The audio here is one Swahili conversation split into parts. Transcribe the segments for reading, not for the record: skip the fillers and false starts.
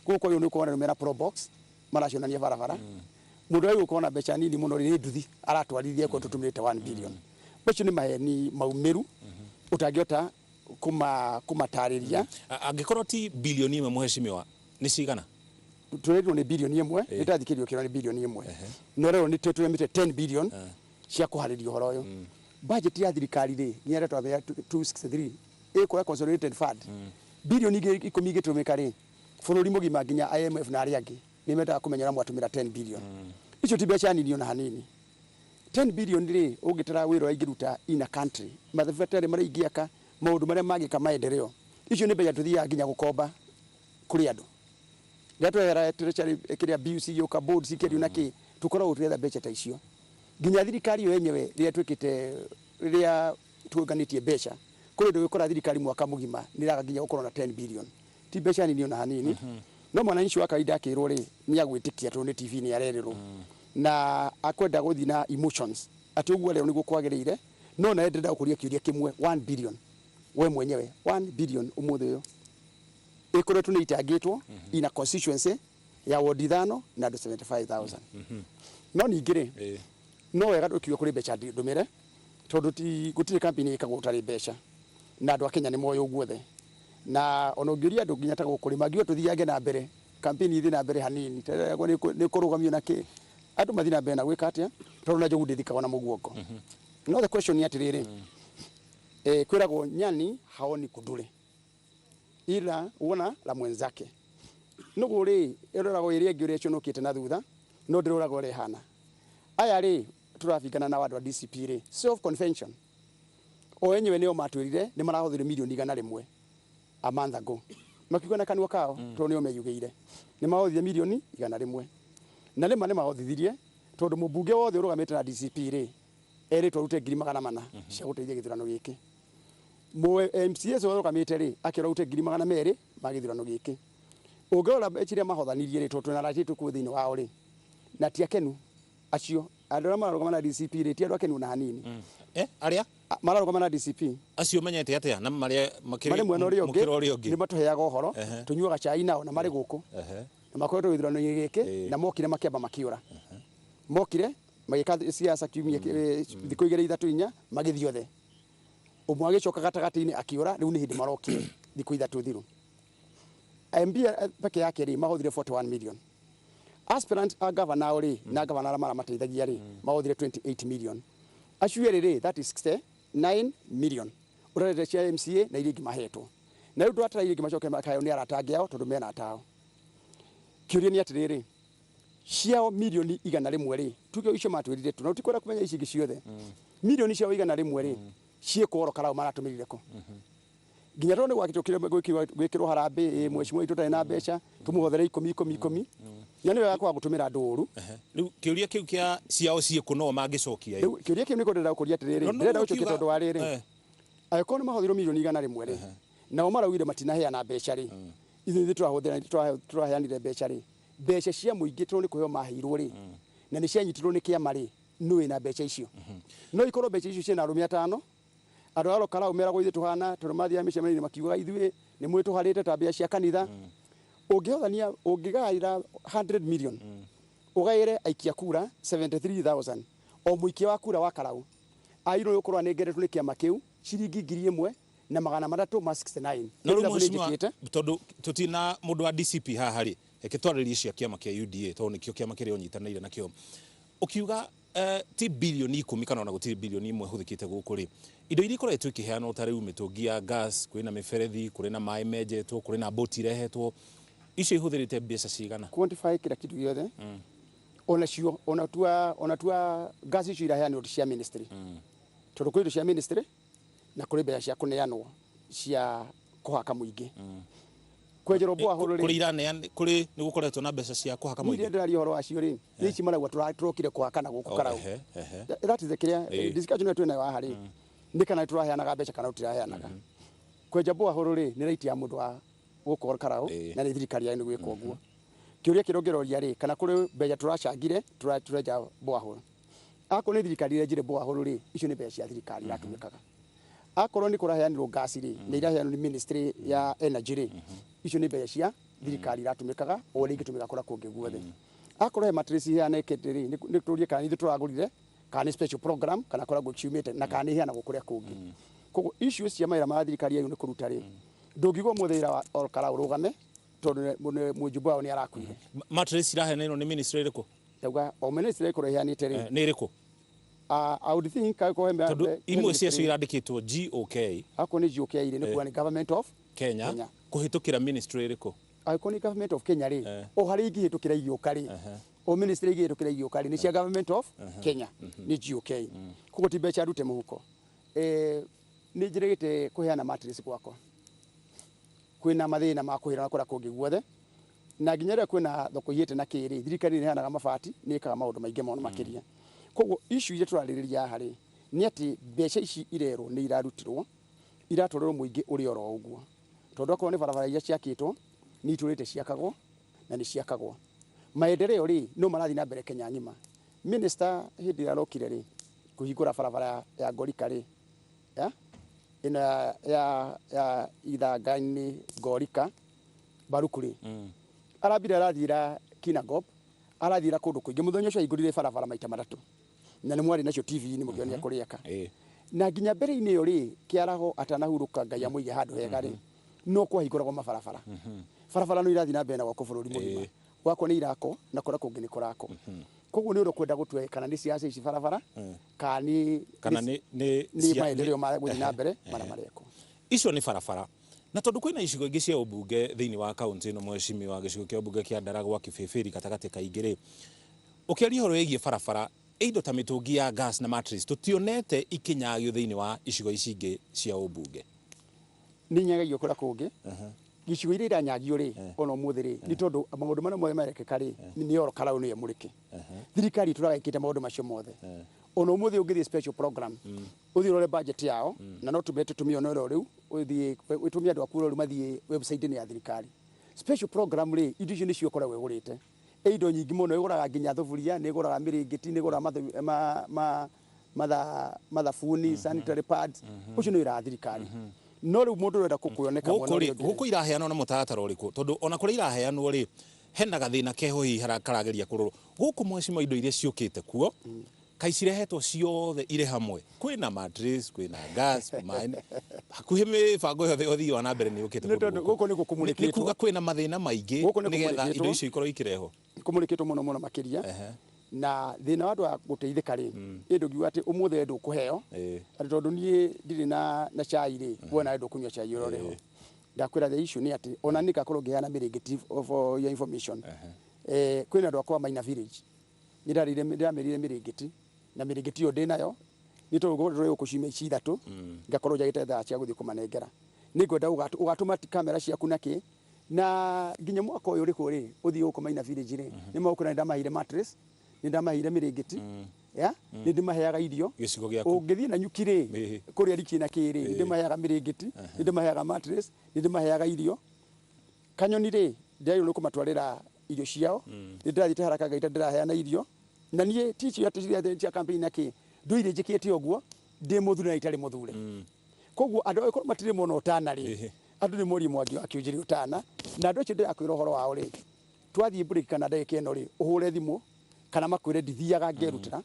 guko yo nuko wana mera pro box maracionania barabara mundu ayo uko na becha nini muno ri nduthi aratwarithia ko tutumite 1 billion becho ni maheni maumeru utagiota kumatariria angikorwo ti bilioni imwe muheshimiwa ni cigana turedo ni bilioni imwe itathikiriyo kira ni bilioni imwe no rero ni tutumite 10 billion cia kuhariria horo uyu budget ya thirikari ri ni ara twabea 263 iko consolidated fund bilioni 10 igitumika ri bururi mugima nginya IMF na ari angi ni meta kumenyera mwatumira 10 billion icio ti becha nini ona hanini 10 billion ri ugitara wiro aingiruta in a country mathabatari mari ingiaka maundu maria magika maendeleo icio ni becha tuthia nginya gukomba kuri andu ndatwera treasury kiria BUC yoka board sikeri unaki tukora utretha becha ta icio nginya thirikari yo yenyewe ria twikite ria tuganitie becha kuri ndu gikora thirikari mwaka mugima niraga nginya gukorwo na 10 billion ti becha nini ona hanini no mwananchi wa kawaida akirwo ri ni agwitikia tu ni TV ni arererwo na akwenda guthi na emotions ati uguo leo niguo kwagirire no na endeda ukuria kiuria kimwe 1 billion we mwenyewe 1 billion umuthe yo ikoretwo ni itangitwo ina constituency ya ward thano na 75000 no ningire no wega dukiwa kuri becha ndumire tondu ti gutire campaign ikagwo utari becha na andu a Kenya ni moyo guothe na onongiria andu nginya ta gukurima ngiwa tuthiage na mbere campaign ithi na mbere hanini tego ni kurugamio na ki andu mathina mbere na gwika atia tondu na jogu ndithikaga na muguoko no the question ni atiriri kwiragwo nyani haoni kundure ila wona la mwenzake nugu ri iroragwo iria ngi uria cionokite na thutha no ndiroragwo ri hana aya ri turafigana na wandu wa DCP ri self convention o enyewe nio matwirire ni marahuthire milioni 100 a month ago makigona kanwa kao to nio meyugeire ni mahuthire milioni 100 na le mane mahuthithirie tondu mubunge wothe urugamite na DCP ri eri twarute 400 cia guteithia githurano giki MCS urugamite ri akira ute 200 magithurano giki ugora bechiria mahothanirie ri tondu na rajitu ku thini wao ri na ti akenu acio andora mararugama na DCP ri ti andu akenu na hanini aria mararugama na DCP acio menyete atia na maria makiri mwena uri ungi ni matuheaga uhoro tunyuaga chai nao na mari guku na makoretwo githurano giki na mokire makiamba makiura mokire magika siasa kiumia thiku igere ithatu inya magithio the umwe agicoka gatagati-ini akiura riu ni hindi marokire thiku ithatu thiru MB peke yake ri mahuthire 41 million aspirant a governor ri na governor mara mateithagia ri mahuthire 28 million acuere ri that is 69 million urarete cia MCA na iringi mahetwo na riu twatara iringi macoke makayo ni aratange yao tondu mena atao kiuria ni atiriri ciao milioni 100 ri tuge icio matwirire tu no tikwera kumenya ici ingi ciothe milioni ciao 100 ri cie kuoro karao maratumirire ko nginya rone gwakitokire gwikirwo harambe mweshimwe itutari na becha tumuhothere 10 yani wega kwa gutumira nduru riu kiuria kiu kia ciao cie kuno mangicokia riu kiuria kiu ni kundira kuria atiriri ndirenda ucoke tondu wa riri ayoko ni mahothiro milioni 100 ri nao marawire matinaheana becha ri ithuĩ turaheanire becha ri becha cia muingi tondũ ni kuheo mahirwo ri na ni cianyitirwo ni kiama ri nũĩ na becha icio no ikorwo becha icio ciena arũme 5 andu aro kala umera goithe tuhana tondu mathia micemani makiuga ithuĩ ni mwituharite tabia cia kanitha ungihothania ungigaira 100 million ugaire aikia kura 73000 o muikia wa kura wa karau airo yokorwa nengeretwo ni kiama kiu ciringi 1000 na 369 no mheshimiwa tondu tutina mundu wa DCP haha ri ekitwaririria cia kiama kia UDA tondu nikio kiama kiria unyitanire nakio ukiuga ti bilioni 10 kana ona gutiri bilioni 1 huthikite guku ri indo iria ikoretwo ikiheana utari mitungia gas kwina miferethi kuri na mai menjetwo kuri na boti rehetwo icio ihuthirite mbeca cigana quantify kila kitu giothe ona cio ona tua gas icio iraheanwo cia ministry tondu kuri cia ministry na kuri mbeca cia kuneanwo cia kuhaka muingi kwenjero bwa horo ri kuri irane kuri ni gukoretwo na mbeca cia kuhaka muingi ndirari horo acio ri ni ci maragwa turokire kuhaka na guku karau that is the clear discussion yetu na wa hari ni kana turaheanaga mbeca kana tutiraheanaga kwenja bwa horo ri ni right ya mundu wa guku karau na ni thirikari ya ni gwikwo guo kiuria kirongeroria ri kana kuri mbeca turacangire tureja bwa horo ako ni thirikari yenjire bwa horo ri icio ni mbeca cia thirikari yatumikaga akorwo ni kuraheanirwo gas ri ni iraheanirwo ni ministry ya energy ri icio ni mbeca cia thirikari iratumikaga o ringi tumika kura kungi guothe akorwo he matresi ya nekete ri ni turie kana ithu turagurire kana special program kana kora guciumite na kana hiana gukuria kungi koguo issues cia maira ma thirikari ayo ni kuruta ri ndungigwo muthira wa olkara urugame tondu mujumbe wao ni arakuire matresi irahena ino ni ministry iriku yauga o ministry iriku reheanite ri ni iriku I would think ko hembe imwe cia cio irandikitwo GOK ako ni GOK ire ni kuwa ni government of Kenya kuhitukira ministry iriku ako ni government of Kenya ri o hari ingihitukira igioka ri o ministry igihitukira igioka ri ni cia government of Kenya ni GOK kugo ti becha rute muhuko ni njirigite kuheana matrix gwako kwina mathina ma kuhira kura kungi guothe na nginya kwina thoko yete na kiri thirikari ni heanaga mabati ni ikaga maundu maingi mono makiria koguo issue ire turaririria hari ni ati mbeca ici irero ni irarutirwo iratwarwo muingi uri oro uguo tondu akorwo ni barabara iria ciakitwo ni iturite ciakagwo na ni ciakagwo maendeleo ri no marathi na mbere Kenya ngima minister hindi arokire ri kuhingura barabara ya Gorika ri ina ya Ithangani Gorika Barukuri arabira arathira Kinangop arathira kundu kuingi muthenya ucio igurire barabara maita matatu na ni mwari nacio TV ni mugionia kuriaka na nginya mbere-ini iyo ri kiaraho atanahuruka ngai amuige handu hega ri no kwahinguragwo mabarabara barabara no irathi na mbere na gwako bururi mugima gwako ni irako na kora kungi ni kurako koguo ni uro kwenda gutwe kana ni ciaca ici barabara kana ni maendeleo ma guthi na mbere mara mareko icio ni barabara na tondu kwina icigo ingi cia ubunge thiini wa kaunti ino mweshimi wa gicigo kia ubunge kia Ndaragwa Kibibiri gatagati kaingiri ukiaria horo yegie barabara indo ta mitungi ya gas na matrix tutionete ikinyagio thiini wa icigo ici ingi cia ubunge ni nyagio kura kungi gicigo iria iranyagio ri ono muthi ri ni tondu maundu mana mothe marekeka ri ni oro karau ni amurike thirikari turagaikite maundu macio mothe ono muthi ungithi special program uthi rore budget yao na no tubete tumio no riu uthi witumia andu akuro riu mathie website ni ya thirikari special program ri indo icio ni cio kora wegurite indo nyingi muno iguraga nginya thuburia ni iguraga miringiti ni iguraga mathabuni sanitary pads ucio no ira thirikari no riu mundu renda kukuoneka guku iraheanwo na mutaratara uriku tondu ona kuri iraheanwo ri hena gathina keho hi karageria kururu guku mweshima indo iria ciukite kuo kaicirehetwo ciothe ire hamwe kwina matrix kwina gas mine hakuhi mibango yothe uthii wa na mbere ni ukite guku ni gukumulikitwo kuga kwina mathina maingi nigetha indo icio ikorwo ikireho kumulikitwo muno makiria na thina wa andu a guteithika ri indu ngiuga ati umuthe ndu kuheo ati tondu nie ndiri na chai ri wona ndu kunywa chai ro reho ndakwira the issue ni ati ona nika korwo ngiana miringiti for your information kwina andu akwa Maina village ndiramerire miringiti na miringiti yo ndinayo ni tondu rwo kucima ici ithatu ngakorwo njagite thaa cia guthii kumanengera ni ngwenda ugatuma kamera ciaku naki na nginya mwaka uyu uri kuri uthii uko Maina village ri ni maukuna ndamahire mattress ni ndamahire miringiti ni ndimaheaga irio gicigo giaku ungithii na nyukire kuri ariki na kiri ni ndimaheaga miringiti ni ndimaheaga mattress ni ndimaheaga irio kanyoni ri ndayo no kumatwarira irio ciao ni ndirathite haraka gaita ndiraheana irio na nie tici ati cia campaign naki nduire njikite oguo ndi muthure na itari muthure koguo andu ko matire mono utana ri andu ni muri mwangi akiujiri utana na andu acio ndirakwira horo wao ri twathie break kana ndagika ino ri uhure thimu kana makwire ndithiaga ngerutira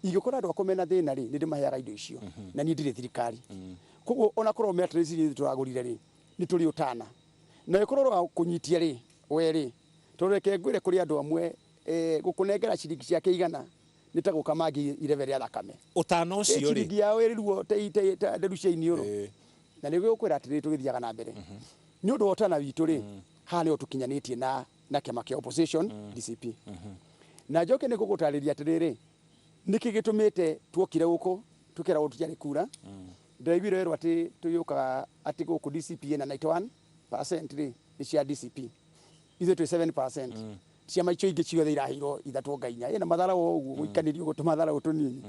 igikora andu akomena thina ri ni ndimaheaga indo icio na ni ndire thirikari koguo ona korwo matrix ri turagurire ri ni turi utana na ikorwo kunyitia ri we ri tureke ngwire kuri andu amwe gukunengera ciringi cia keigana nitaguka magi ireve ria thakame utano ucio ri ciringi yao iriruo te nderu cia inioro na ni gukwira atiri tugithiaga na mbere ni undu utana witu ri ha ni utukinyanitie na kiama kia opposition DCP na njoke ni gugutariria atiriri niki gitumite twokire guku tukira utujari kura ndaibiro ero ati tuyuka ati guku DCP na 91% ri ni cia DCP ithe 7% ciama icio ingi ciothe irahiro ithatu ngainya ina mathara uguo guikanirio gutuma mathara utunini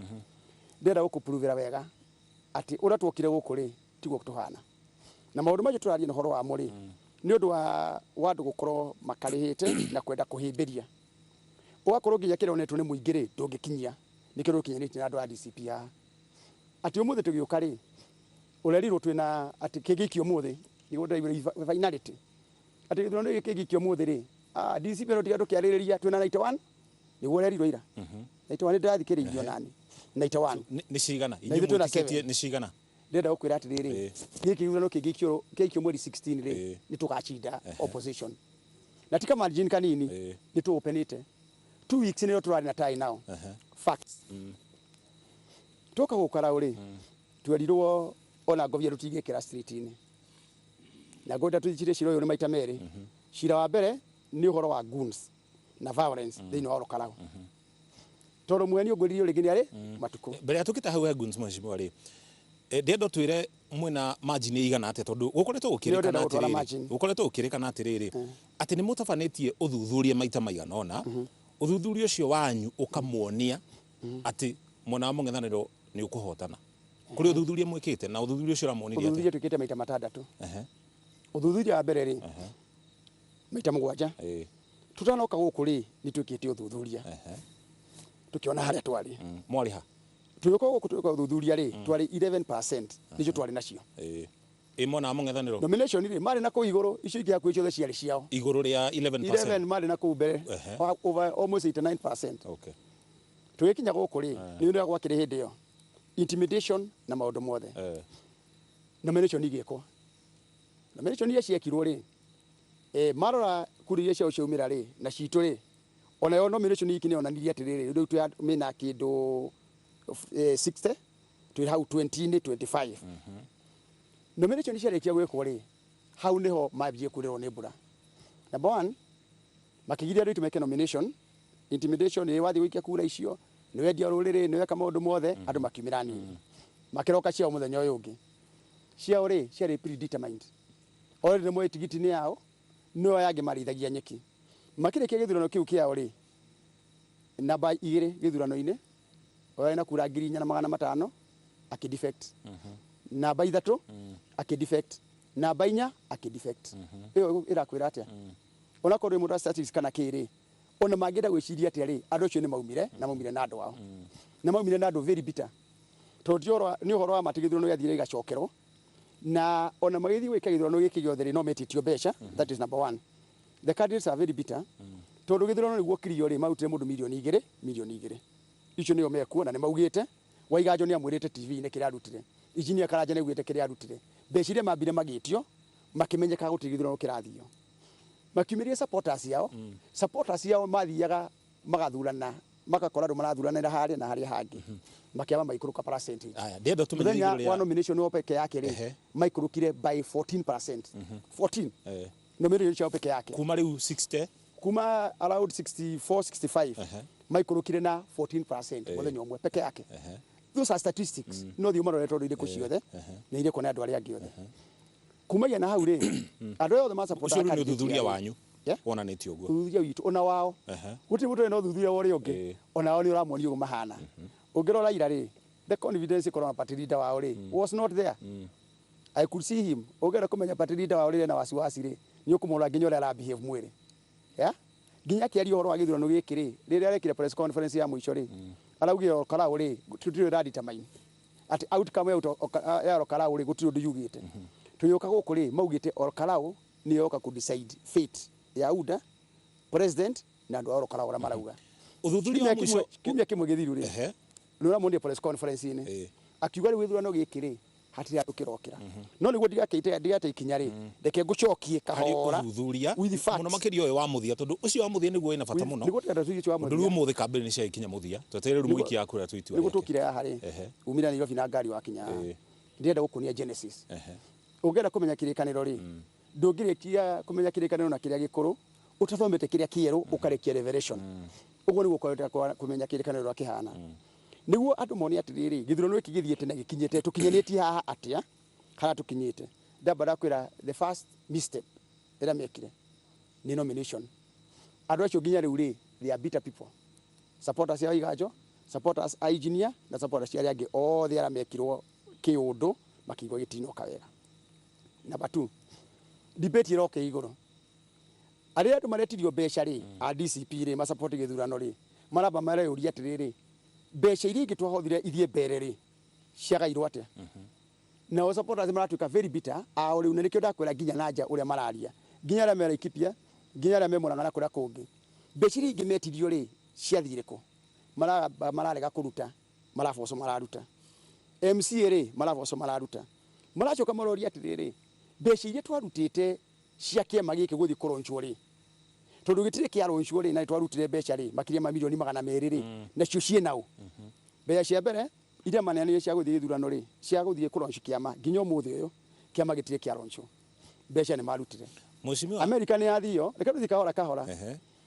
ndera gukupuruvira wega ati ura twokire guku ri tiguo tuhana na maundu macio turaria horo wa muri ni undu wa andu gukorwo makarihite na kwenda kuhimbiria ugakorwo nginya kironetwo ni muingi ri ndungikinyia nikiro kinyanite na andu a DCP ati umuthe tugiuka ri urerirwo twina ati kigiki umuthi ni gunda finality ati githurano giki gikio muthi ri DCP no tiga tukiaririria twina 91 ni worerirwo ira 91 ndathikiririo nani 91 ni cigana inyu mutikitie ni cigana ndenda gukwira ati riri giki githurano gikio mweri 16 ri ni tugacinda opposition na tika margin kanini ni tu openite 2 weeks ni turari na tai now facts toka gukara uri twerirwo ona govia rutigikira street ini na goda tuthire ciro yo ni maita meri cira wa mbere ni uhoro wa goons na violence thini wa Olkalau toro mweni ogoririo rigini ari matuko mbere atukita hau goons mheshimiwa ri ndendo twire mwina margin igana ate tondu gukoretwo gukirikana atiriri ati ni mutafanetie uthuthurie maita maigana ona uthuthuria ucio wanyu ukamuonia ati mwana wa mung'ethaniro ni ukuhotana kuri uthuthuria mwikite na uthuthuria ucio ramuonirie ati uthuthuria tukite maita matandatu uthuthuria wa mbere ri maita mugwanja tutanoka guku ri ni tukite uthuthuria tukiona haria twari mwari ha tuyuko guku tuyuko uthuthuria ri twari 11% nicio twari nacio mwana wa mung'ethaniro nomination ri mari na ku iguru icio ingi akwe ciothe ciari ciao iguru ria 11% mari na ku mbere over almost 89%. Okay tugikinya guku ri ni ndio gwakire hindi yo intimidation na maundu mothe nomination igikwa nomination ya ciekirwo ri marora kuriye cia uciumira ri na citu ri ona yo nomination ikine ona niria atiriri riu tu mena kindu 60 tu hau 20 25 nomination cia rekia gwekwo ri hau niho mabie kuriro ni mbura number 1 makigiria ritu meke nomination intimidation ni wathi wikia kura icio ni wendia ruriri ni weka maundu mothe andu makimirani makiroka cia muthenya uyu ungi cia uri cia predetermined already mwe tigiti ni yao no yange marithagia nyeki makirikia githurano kiu kiao ri namba 2 githurano-ini oya na kura 4,500 akidefect namba 3 akidefect namba 4 akidefect iyo irakwira atia ona korwe mundu statistics kana kiri ona magenda gwiciria atia ri andu cio ni maumire na maumire na andu wao na maumire na andu very bitter tondioro ni uhoro wa matigithurano yathire igacokerwo na ona magithi gwika githurano giki giothe ri no metitio beca that is number 1 the candidates are very bitter tondu githurano niguo kirio ri mautire mundu milioni 2 icio niyo mekuona ni maugite waiganjo ni amwirite TV ne kira rutire injinia karanja ne gwite kira rutire becire mambire magitio makimenyeka gutire githurano kirathio makiumirie supporters yao mathiaga magathurana makakora ru marathuranira haria na haria hangi makiaba maikuruka percentage aya ndendo tumenye wa nomination no peke yake ri maikurukire by 14% 14 nomination yao peke yake kuma riu 60 kuma around 64 65 maikurukire na 14% muthenya umwe peke yake those are statistics no thio maroretwo ire kuciothe na ire kona andu aria angi othe kumagia na hau ri andu othe ma support aka thuthuria wanyu wona neti uguo thuthuria witu ona wao guti mutu no thuthuria wori ungi ona wao ni uramoni ugo mahana ungirora ira ri the confidence korona party leader wao ri was not there I could see him ungera kumenya party leader wao ri na wasiwasi ri ni ukumura nginya ora behave mwiri nginya kiari horo wa githurano giki ri riria rekire press conference ya mwisho ri araugire Olkalau ri tutire ra determine ati outcome ya Olkalau ri gutire ndu yugite tuyuka guku ri maugite Olkalau ni yoka ku decide fate ya UDA president na ndu Olkalau ra marauga uthuthuria wa mwisho kimya kimwe githiru ri nura mundi press conference ini akiuga ri githurano giki ri hatira tukirokira no niguo ndigate ikinya ri ndeke ngucokie kahora uthuthuria muno makiria uyu wa muthia tondu ucio wa muthia niguo ina fata muno niguo ndenda tuicio wa muthia ndu muthi kambeni cia ikinya muthia twetere ru mwiki ya kura twitu niguo tukire haha ri umira ni rofi na ngari wa kinya ndenda gukunia genesis ungenda kumenya kirikaniro ri ndungirikia kumenya kirikaniro na kiria gikuru utathomete kiria kieru ukarekia revelation uguo niguo kumenya kirikaniro kihana niguo andu moni atiriri githurano iki githiete na gikinyete tukinyaneti haha atia kana tukinyete ndabara kwira the first misstep ira mekire ni nomination andu acio nginya riu ri they are bitter people supporters ya iganjo supporters engineer na supporters ya angi othe ara mekirwo kiundu makigwa gitino kawega number 2 debate iroke iguru ari andu maretirio beca ri a DCP ri ma support githurano ri maraba mare uria atiriri beca iria ingi twahothire ithie mbere ri ciagairwo atia na supporters maratuika very bitter a uri unene kio ndakwira nginya nanja uria mararia nginya arĩa me Laikipia nginya arĩa me Murang'a na kũrĩa kũngĩ mbeca iria ingĩ metirio rĩ ciathire kũ mararega kũruta maraboco mararuta MCA rĩ maraboco mararuta maracoka maroria atĩrĩrĩ mbeca iria twarutĩte cia kĩama gĩkĩ gũthiĩ kũronchwo rĩ tondu gĩtirĩ kĩa ronchwo rĩ na twarutire mbeca rĩ makĩria ma milioni 200 rĩ nacio ciĩ naũ mbeca cia mbere iria maneanire cia gũthiĩ ithurano rĩ cia gũthiĩ kũronchwo kĩama nginya ũmũthĩ ũyũ kĩama gĩtirĩ kĩa ronchwo mbeca nĩ marutire Mheshimiwa America nĩ yathio reke tũthi kahora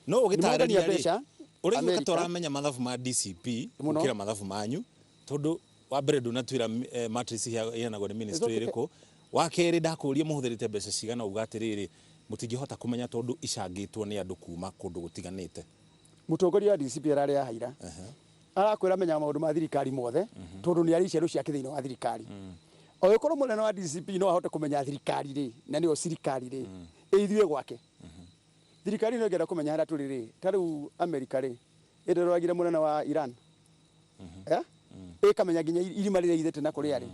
no ũgĩtarĩria rĩ ũrĩa America ũtoramenya mathabu ma DCP gũkĩra mathabu manyu tondu wa mbere ndunatwira matrix yanagwo nĩ ministry ĩrĩkũ wa kerĩ ndakũria mũhũthĩrĩte mbeca cigana uga atĩrĩrĩ mũtingĩhota kũmenya tondu icangĩtwo nĩ andũ kuma kũndũ gũtiganĩte mũtongoria wa DCP ararĩ ahaira arakwĩra menya maũndũ ma thirikari mothe tondu nĩ ari ciero ciake thĩinĩ wa thirikari o gĩkorwo mũnene wa DCP no ahote kũmenya thirikari rĩ na nĩyo sirikari rĩ ĩithuĩ gwake thirikari no ĩngĩenda kũmenya harĩa tũrĩ rĩ ta rĩu America rĩ ĩndoragire mũnene wa Iran ĩkamenya nginya irima rĩrĩa ithĩte na kũrĩa rĩ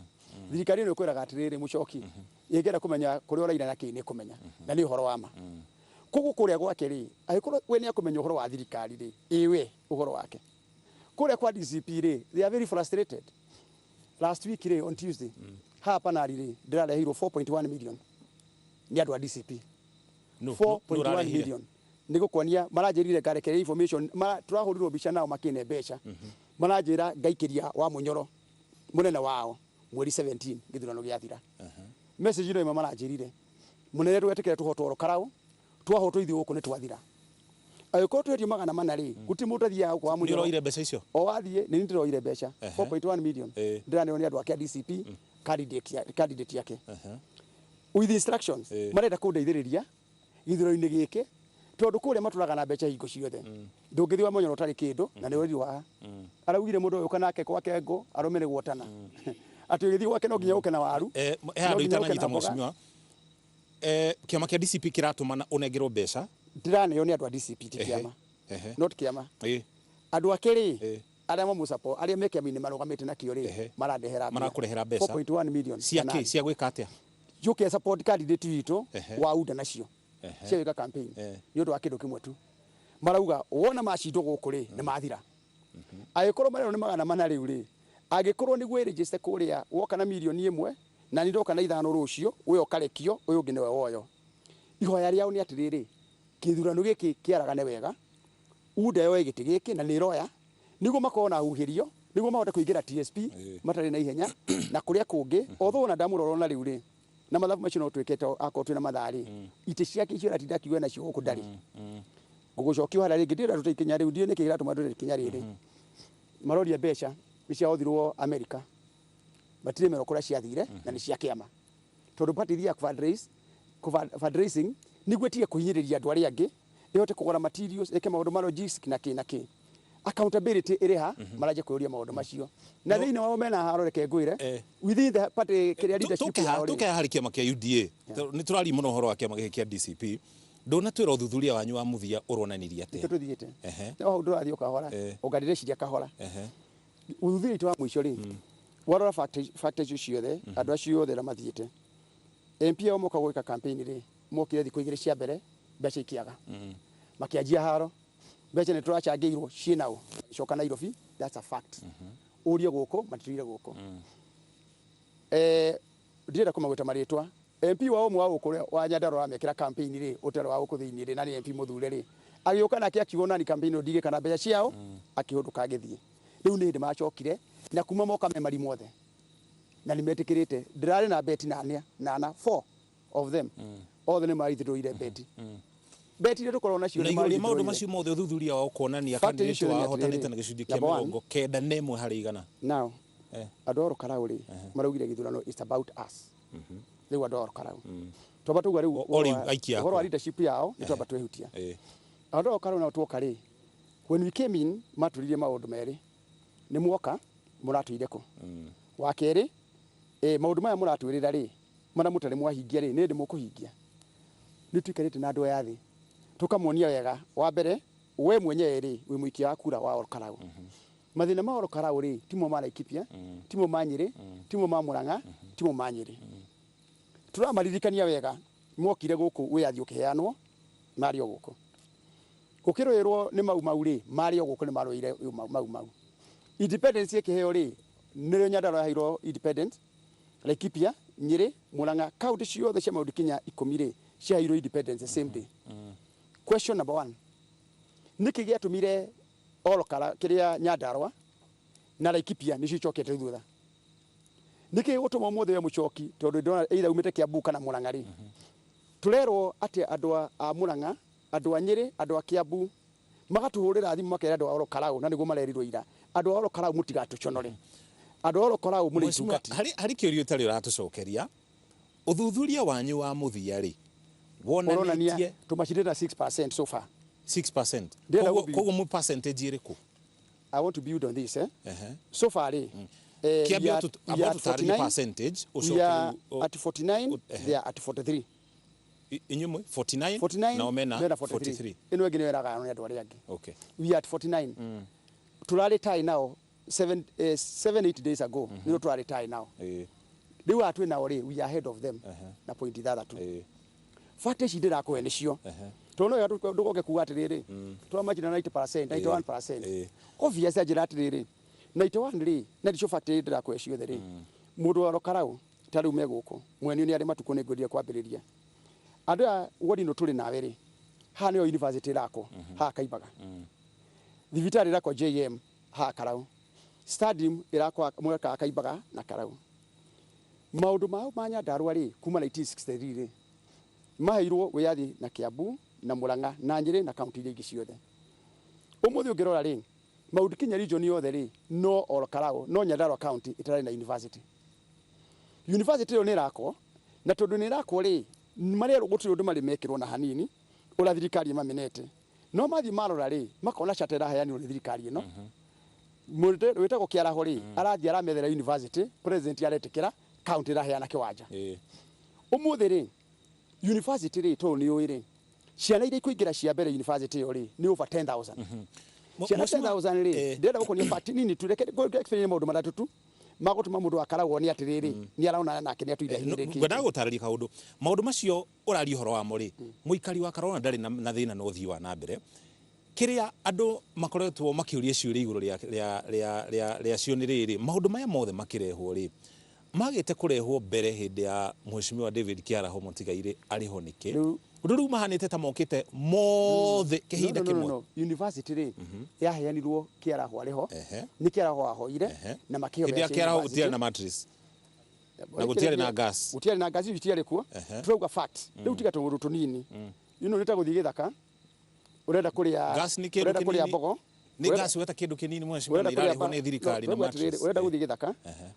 thirikari no ĩkwĩraga atĩrĩrĩ mũcoki ĩngĩenda kũmenya kũrĩa ũraira na kĩĩ nĩ kũmenya na nĩ ũhoro wa ma kũguo kũrĩa gwake rĩ agĩkorwo we nĩ akũmenya ũhoro wa thirikari rĩ ĩwe ũhoro wake kũrĩa kwa DCP rĩ they are very frustrated last week rĩ on Tuesday hapa nari rĩ ndĩrareheirwo 4.1 million nĩ andũ a DCP 4.1 million nĩguo kuonia maranjĩrire ngarekereria information turahũrirwo mbica nao makĩne mbeca maranjĩra ngaikĩria wa Munyoro mũnene wao mweri 17 gĩthurano gĩathira message ĩno ĩmwe maranjĩrire mũnene twetĩkĩre tũhotwo Karau twahotwo ithuĩ gũkũ nĩ twathira agĩkorwo twetie 400 rĩ guti mũndũ athiaga kwa Munyoro nĩroire mbeca icio o wathiĩ nĩ ndĩroire mbeca 4.1 million ndĩraneo nĩ andũ ake a DCP candidate yake with instructions marenda kũndeithĩrĩria gĩthurano-inĩ gĩkĩ tondu kũrĩa matũraga na mbeca hingo ciothe ndũngĩthiĩ wa Munyoro ũtarĩ kĩndũ na nĩ ũrĩ wa araugire mũndũ ũyũ kana ake kwake ngo arũmĩre gwotana atĩ ũgĩthiĩ gwake no nginya ũke na waru handũ itananyita Mheshimiwa kĩama kĩa DCP kĩratũmana ũnengerwo mbeca ndiraneo nĩ andũ a DCP ti kĩama not kĩama andũ ake rĩ arĩa mamũcapo arĩa me kĩama-inĩ marũgamĩte na kĩo rĩ marakũrehera mbeca 4.1 million cia kĩ cia gwĩka atĩa yuke support candidate witũ wa UDA nacio cia wĩka campaign nĩ ũndũ wa kĩndũ kĩmwe tu marauga wona macindwo gũkũ rĩ nĩ mathira agĩkorwo marero nĩ 400 rĩu rĩ agĩkorwo nĩguo register kũrĩa woka na milioni 1 na nĩndoka na 5 rũcio ũyũ ũkarekio ũyũ ũngĩ nĩwe woyo ihoya rĩao nĩ atĩrĩrĩ gĩthurano gĩkĩ kĩaragane wega UDA yoe gĩtĩ gĩkĩ na nĩ roya nĩguo makorwo na huhĩrio nĩguo mahote kũingĩra TSP matarĩ na ihenya na kũrĩa kũngĩ although na ndamũrorwo na rĩu rĩ na mathabu macio no twĩkĩte akorwo twĩna matharĩ itĩ ciake icio ratinda kiuga nacio gũkũ ndarĩ ngũgũcokia harĩa rĩngĩ ndĩra tũtĩ ikinya rĩu ndiĩ nĩkĩ gĩratũma tũtĩ ikinya rĩrĩ maroria mbeca nĩ ciahũthirwo America matirĩ mero kũrĩa ciathire na nĩ cia kĩama tondũ party thia fundraising nĩguo tige kũhinyĩrĩria andũ arĩa angĩ ĩhote kũgũra materials ĩke maũndũ ma logistics na kĩ accountability ĩrĩ ha maraje kũũria maũndũ macio na thĩinĩ wao mena haro reke ngwĩre within the party kĩrĩa leadership yao tuke harĩ kĩama kĩa UDA nĩ tũrari mũno ũhoro wa kĩama gĩkĩ kĩa DCP ndũnatwĩra ũthuthuria wanyu wa mũthia ũronanirie atĩa tũthiĩte no ndũrathiĩ ũkahora ũngarĩreciria kahora ũthuthuria witũ wa mũico rĩ warora factors ciothe andũ acio othe arĩa mathiĩte MP ao moka gwĩka campaign rĩ mokire thikũ igĩrĩ cia mbere mbeca ikĩaga makĩanjia haro mbeca nĩ tũracangĩirwo ciĩnaũ coka Nairobi that's a fact ũrie gũkũ matirire gũkũ ndirenda kũmagwĩta marĩtwa MP wao mwa gũkũ wa Nyandarua amekĩra campaign rĩ ũtero wa gũkũ thĩinĩ rĩ na nĩ MP mũthure rĩ agĩũka nake akiuga nani campaign ndigĩ kana mbeca ciao akĩhũndũka agĩthiĩ rĩu nĩ hĩndĩ macokire na kuma moka memari mothe na nĩmetĩkĩrĩte ndĩrarĩ na beti nana 4 of them othe nĩ maithirũire beti iria tũkorwo nacio nĩ maũndũ macio mothe ũthuthuria wao kuonania candidate wahotanĩte na gĩcunjĩ kĩa 91 harĩ igana now andũ a Karau rĩ maraugire gĩthurano is about us rĩu andũ a Karau twamba tuga rĩu ũhoro wa leadership yao nĩ twamba twehutia andũ a Karau nao tuoka rĩ when we came in matũririe maũndũ merĩ nĩ muoka mũratũire kũ wa kerĩ maũndũ maya mũratwĩrĩra rĩ mana mũtarĩ mwahingia rĩ nĩ ndĩ mũkũhingia nĩ twikarĩte na andũ aya thĩ tukamuonia wega wa mbere we mwenyewe rĩ wĩ mũikia wa kura wa Karau mathina ma Karau rĩ timo ma Laikipia timo ma Nyĩrĩ timo ma Murang'a timo ma Nyĩrĩ turamaririkania wega mokire guku wiathi ukiheanwo mario guku ukirwirwo ni mau ri mario guku ni marwire mau independence ikiheo ri nirio Nyandarua yaheirwo independent Laikipia Nyeri Murang'a county ciothe cia Mount Kenya 10 ri ciaheirwo independence the same day. Question number 1 niki giatumire Olokara kiria Nyandarua na Laikipia ni cicokete thutha niki gutuma mothe mucoki tondu ndona either umite Kiambu kana Murang'a ri turerwo ati andu a Murang'a andu a Nyeri andu a Kiambu magatuhurira thimu makera andu a Olokara na niguo marerirwo ira andu a Olokara mutigatuconore andu a Olokara muri tungati hari kiurio tari uratucokeria uthuthuria wanyu wa muthia ri wonanitie tumashirira 6% so far 6%. Kogo mu percentage iriku? I want to build on this so far we are at 49%, we are at 49, they are at 43. Inyumu 49 na omena 43. Ino wengine weraga no andu ari angi. Okay. We are at 49. Turari tie now 7-8 days ago. Nino turari tie now. They were at we now we are ahead of them. Na point that too. Fate shidira ko enecio. Tono ya ndugoke kuga atiriri. Twamachina 90%, 91%. Obvious ajira atiriri. 91 ri na ndicho fate ndira ko ecio theri. Mundu wa Olokarau tari ume guku. Mweni ni ari matuko ne ngodia kwambiriria. Andu a wodi no turi nawe ri. Ha ni university rako. Ha Kaibaga. Thibitari rako JM ha Karau. Stadium irako mweka Kaibaga na Karau. Maundu mao ma Nyandarua ri kuma 1963 ri. Maheirwo wiathi na Kiambu na Murang'a na Nyeri na county ingi ciothe. Umuthi ungirora ri Mount Kenya region yothe ri no Olokarau no Nyandarua county itari na university. University yo ni rako na tondu ni rako ri mari gutiri undu mari mekirwo na hanini ura thirikari mamenete no mathi marora ri makona chatera hayani uri thirikari no mundu witagwo Kiaraho ri arathi aramethera university president aretekera county rahayana kiwanja umuthi ri university ri to ni uiri ciana iria ikuingira cia mbere university yo ri ni over 10,000 ciana 10,000 ri ndenda gukonia party nini tureke experience maundu matatu magutuma mundu akaragwo ni atiriri ni arauna nake ni atuire hiriki ngwenda gutarĩria kaundu maundu macio urari horo wa muri muikari wa Karona ndari na thina no thii wa na mbere kiria andu makoretwo makiuria ciuria iguru ria cio ni riri maundu maya mothe makirehwo ri magite kurehwo mbere hindi ya Mheshimiwa David Kiaraho Motigaire ariho niki undu riu mahanite ta mokite mothe kihinda kimwe university ri yaheanirwo Kiaraho ariho ni Kiaraho ahoire na makio ya Kiaraho gutiari na mattress na gutiari na gas gutiari kuo tuuga fact riu tiga tunguru tunini ino rita guthii githaka urenda kuria mbogo ni gas weta kindu kinini Mheshimiwa irareho ni thirikari na mattress urenda guthii githaka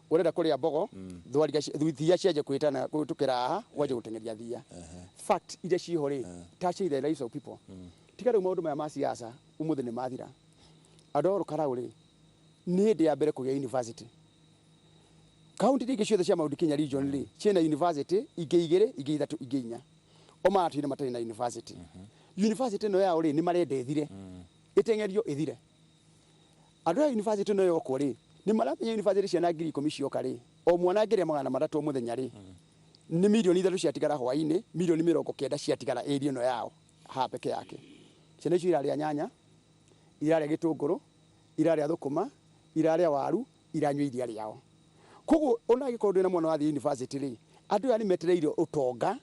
urenda kuria mbogo thia ciaje kwitana gutukira haha waje gutengeria thia fact ide cihori touch the lives of people tiga riu maundu maya ma siasa umuthi ni mathira andu Olokarau ri ni hindi ya mbere kugia university county ringi ciothe cia Mount Kenya region ri ciena university ingĩ 2 ingĩ 3 ingĩ 4 o matire matari na university university no yao ri ni marendethire itengerio ithire andu a university no yoko ri ni maramenya university cia na 10,000 cioka ri o mwana ngeria 300 muthenya ri ni milioni 3 ciatigara hwaini milioni 90 ciatigara area no yao ha peke yake ciana icio iraria nyanya iraria gitunguru iraria thukuma iraria waru iranywa iria riao koguo ona gikorwo na mwana wa university ri andu ani metereire utonga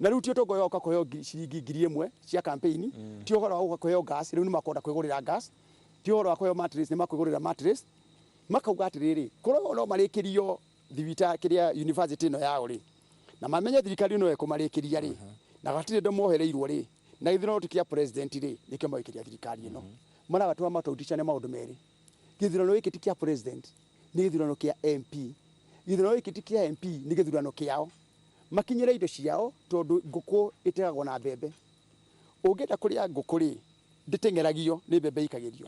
na riu tio tongo yoka kuheo ciringi 1,000 cia campaign tio horo wa kuheo gas riu ni makonda kwigurira gas tio horo wa kuheo mattress ni makwigurira mattress makauga atiriri korwo no marikirio thibita kiria university no yao ri na mamenye thirikari no ekumarikiria ri na gatire ndo mohereirwo ri na ithino tikia president ri nikio moikiria thirikari ino mara watu matautisha maundu meri githurano giki tikia president ni githurano kia MP githurano giki tikia MP ni githurano kiao makinyira indo ciao tondu nguku itegagwo na mbembe ungenda kuria nguku ri nditengeragio ni mbembe ikagirio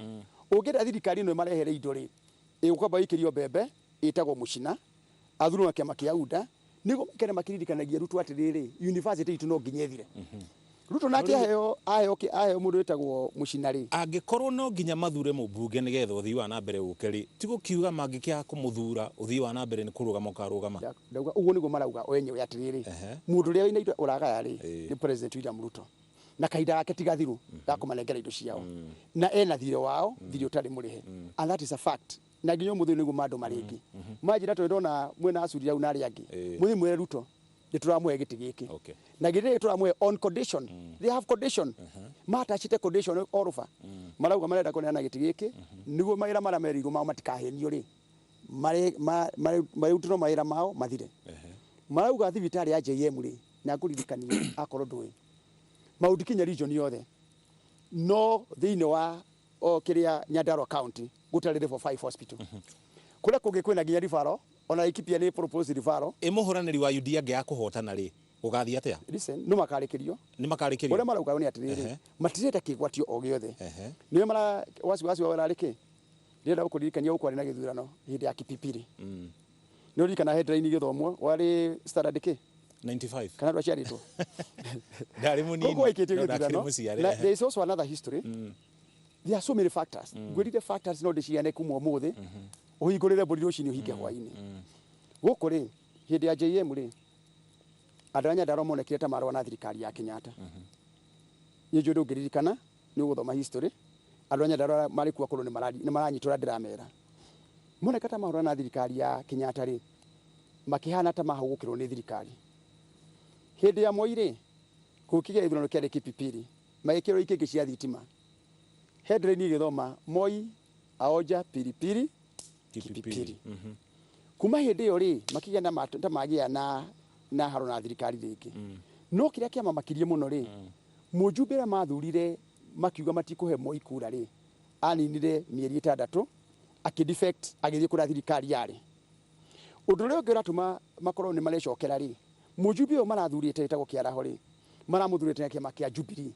ungenda thirikari no marehere indo ri igukwamba ikirio mbembe itagwo mucina athuru na kiama kia UDA nigo kene makiririkanagia rutu atiriri university itu no nginyethire Ruto nake aheo mundu wetagwo Mucinari angikorwo no nginya mathure mubunge nigetha uthii wa na mbere uke ri tigo kiuga mangikia kumuthura uthii wa na mbere ni kurugama ukarugama ndauga uguo niguo marauga wenyewe atiriri mundu ria wina indo uragaya ri ni president William Ruto na kahinda gake tigathiru gakumanengera indo ciao na ena thire wao thire utari murihe and that is a fact na nginyo muthu niguo mandu maringi majira twendona mwena acuri au nari angi muthi mwere Ruto nituramwe giti giki na gire turamwe on condition they have condition mata chite condition all over marauga marenda kuneana giti giki niguo maira mara merigo mao matikahenio ri mari utino maira mao mathire marauga thibitari ya JM ri na kuririkania akorwo ndui Mount Kenya region yothe no thiine wa kiria Nyandarua county gutari level 5 hospital kula kungi kwina nginya rifaro ona ikipia ni propose rifaro muhuraniri wa UD ange akuhotana ri ugathia atia listen no makarikirio ore marauga ni atiriri matireta kigwatio o giothe ni mara wasi warariki ndira ukuririkania ukwari na githurano hindi ya kipipiri no rikana headline githomwo wari standard ki 95 kana rwaciaritwo ndari munini there is also another history there are so many factors gwirire factors no ndiciane kumwo muthi uhingurire mburi rucini uhinge hwaini guku ri hindi ya JM ri andu anya ndaro monekire ta marwa na thirikari ya Kenyatta ni njudu ngiririkana ni uguthoma history andu anya ndaro mari kuwa kuru ni maranyitura ndiramera moneka ta marwa na thirikari ya Kenyatta ri makihana ta mahugukirwo ni thirikari hindi ya Moi kukiga ithurano kia kipipiri magikiro ikingi cia thitima headline igithoma Moi aoja pilipili kipipiri kuma hindi yo ri makigia na matunda magia na haro na thirikari ringi no kiria kiama makirie muno ri mujumbira mathurire makiuga matikuhe Moi kura ri aninire mieri 6 akidefect agithie kura thirikari yari undu rio ngiratuma makorwo ni marecokera ri mujumbe o marathurite etagwo kiaraho ri maramuthurite na kiama kia Jubilee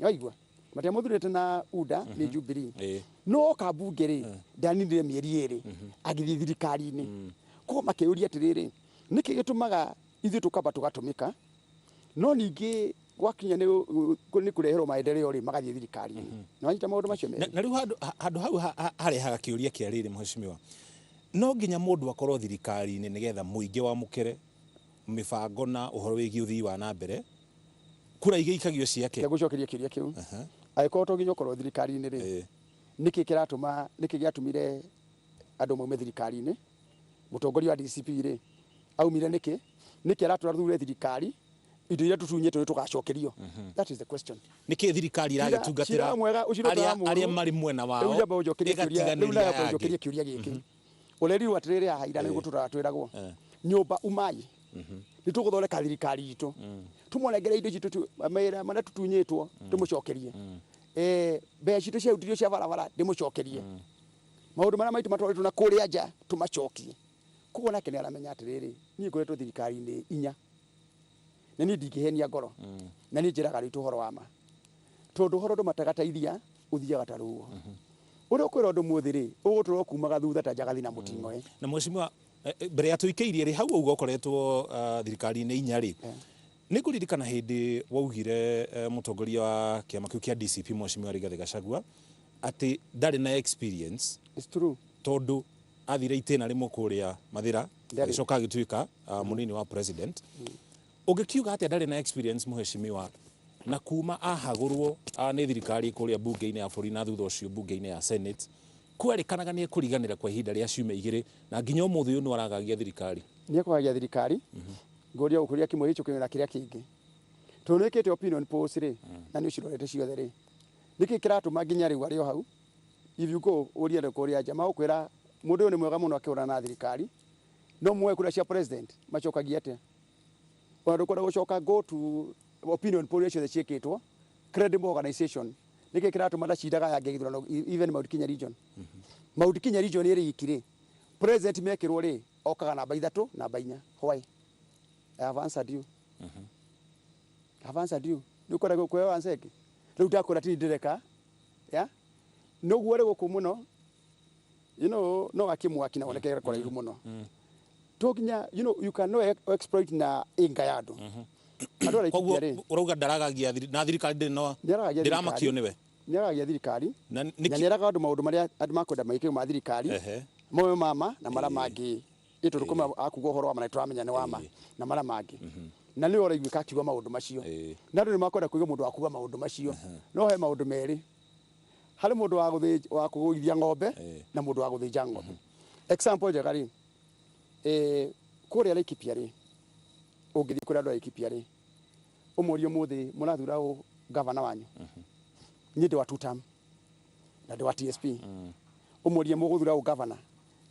yaigwa matia muthurite na UDA ni Jubilee no kabunge ri ndanindire mieri 2 agithie thirikari ni ko makeuria atiriri niki gitumaga ithu tukaba tugatumika no ningi gwakinya ni kureherwo maendeleo ri magathie thirikari no anyita maundu macio me na riu handu hau harehaga kiuria kia riri mheshimiwa no nginya mundu akorwo thirikari ni nigetha muingi wa mukere mibango na uhoro wigi uthii wa na mbere kura igikagio ciake ya gucokeria kiuria kiu aiko to nginya ukorwo thirikari ni ri niki kiratuma niki giatumire andu maume thirikari ni mutongoria wa DCP ri aumire niki araturathura thirikari indo iria tutunyete tugacokerio that is the question niki thirikari iragitungatira aria mari mwena wao ujokeria kiuria giki ureri watiriri ahaira ni guturatwiragwo nyumba umai nituguthoreka thirikari itu tumonegere indo citu mera mana tutunyetwo tumucokerie mbeca citu cia utirio cia barabara ndimucokerie maundu mara maitu matwaritwo na kuria nja tumacokie kuona kene aramenya atiriri ni ngoretwo thirikari ni inya na ni ndingihenia ngoro na ni njiraga ritu horo wa ma tondu horo ndumatagataithia uthiaga taruo uri kwira undu muthiri uguturo kumaga thutha ta njagathi na mutingo na mheshimiwa mbere ya tuikeirie ri hau ugo koretwo thirikari ni inya ri ni kuririkana hindi waugire mutongoria wa kiama kiu kia DCP mheshimiwa Rigathi Gachagua ati ndari na experience it's true tondu athire itena rimwe kuria mathira gicoka agituika munini wa president ugikiuga ati ndari na experience mheshimiwa na kuma ahagurwo ni thirikari kuria bunge-ini ya bũrũri na thutha ucio bunge-ini ya Senate kwerikanaga ni kuriganira kwa ihinda ria ciumia igiri na nginya umuthi uyu ni aragagia thirikari ni kwagagia thirikari ngoria ukuria kimwe hicho kina kiria kingi tunekete opinion polls ri na ni ucirorete ciothe ri niki kiratuma nginya riu ario hau if you go uria ndo kuria jamaa ukwira mundu uyu ni mwega muno akiura na thirikari no mwe kura cia president macokagia ate ona ndukora gucoka go to opinion poll ciothe cieketwo credible organization niki kiratuma ndacindaga yange githurano even Mount Kenya region Mount Kenya region iri ikire president mekirwo ri okaga namba 3 namba 4 why I have answered you I have answered you ndukora gukwewa anseki riu ndakora ti ndireka ya no guore guku muno you know no akimwaki na onekera kwa ihu muno toginya you know you can no exploit na inga yadu andå arä koguo urauga ndaragagia na thirikari ndiramakio niwe nĩaragagia thirikari na nĩeraga andũ maũndũ marĩa andũ makwenda maikio ma thirikari moyo mama na marĩa mangĩ ĩtũ rũkũma akuga ũhoro wa ma na tũramenya nĩ wa ma na marĩa mangĩ na nĩ ũraiguĩka akiuga maũndũ macio na andũ nĩ makwenda kũigua mũndũ wa kuuga maũndũ macio no he maũndũ merĩ harĩ mũndũ wa kũgũithia ng'ombe na mũndũ wa gũthĩnja ng'ombe example njega rĩ kũrĩa Laikipia rĩ ũngĩthiĩ kũrĩa andũ a Laikipia rĩ ũmũrie mũthĩ mũrathura ũ gavana wanyu niĩ ndĩ wa two term na ndĩ wa TSP ũmũrie mũgũthura ũ gavana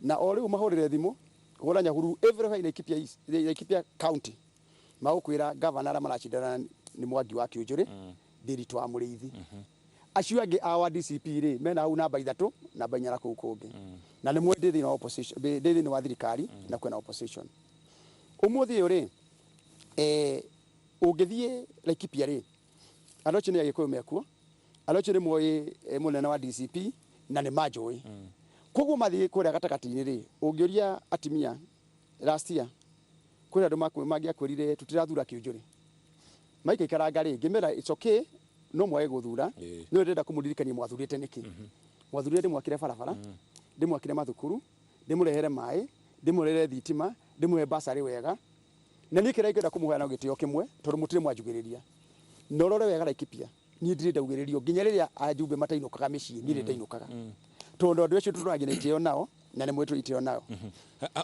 na o rĩu mahũrĩre thimũ hũra Nyahururu everywhere Laikipia county magũkwĩra gavana arĩa maracindana nĩ Mwangi wa Kĩũnjũrĩ Ndiritu wa Mũrĩithi acio angĩ awa DCP rĩ mena hau namba 3 namba 4 kũu kũngĩ na nĩ mwendĩ thĩinĩ wa opposition thĩinĩ wa thirikari na kwena opposition ũmũthĩ ũyũ rĩ ũngĩthiĩ Laikipia rĩ andũ acio nĩ Agĩkũyũ mekuo andũ acio nĩ moĩ mũnene wa DCP na nĩ manjũĩ koguo mathiĩ kũrĩa gatagatĩ-inĩ rĩ ũngĩũria atimia last year kũrĩa andũ mangĩakwĩrire tũtirathura Kĩũnjũrĩ maikaikaranga rĩ ngĩmera it's okay no mwae gũthura nĩ ndĩrenda kũmũririkania mwathurĩte nĩkĩ mwathurĩte ndĩmwakire barabara ndĩmwakire mathukuru ndĩmũrehere maĩ ndĩmũrehere thitima ndĩmũhe basarĩ wega na niĩ kĩrĩa ingĩenda kũmũheana gĩtĩo kĩmwe tondũ mũtirĩ mwanjugĩrĩria na ũrore wega Laikipia niĩ ndirĩ ndaugĩrĩrio nginya rĩrĩa ajumbe matainũkaga mĩciĩ niĩ ndainũkaga tondũ andũ acio tũtũragia na itĩo nao na nĩ mwĩtũ itĩo nao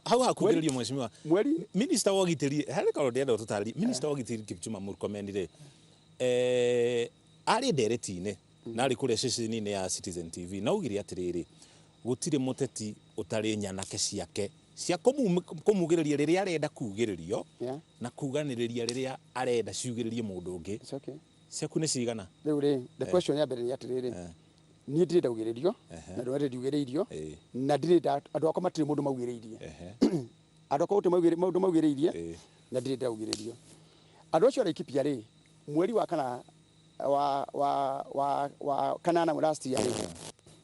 hau hakugĩrĩrio mheshimiwa minister wa ũgitĩri harĩ kaũndũ ndĩrenda ũtũtarĩrie minister wa ũgitĩri Kipchumba Murkomen rĩ arĩ ndereti-inĩ na arĩ kũrĩa ceceni-inĩ ya Citizen TV na augire atĩrĩrĩ gũtirĩ mũteti ũtarĩ nyanake ciake cia kũmugĩrĩria rĩrĩa arenda kugĩrĩrio na kuganĩrĩria rĩrĩa arenda ciugĩrĩrie mũndũ ũngĩ ciaku nĩ cigana rĩu rĩ the question ya mbere nĩ atĩrĩrĩ niĩ ndirĩ ndaugĩrĩrio na ndũrenda ndiugĩrĩirio na ndirĩ andũ akwa matirĩ mũndũ maugĩrĩirie andũ akwa gũtirĩ mũndũ maugĩrĩirie na ndirĩ ndaugĩrĩrio andũ acio Laikipia rĩ mweri wa kana wa kanana last year rĩ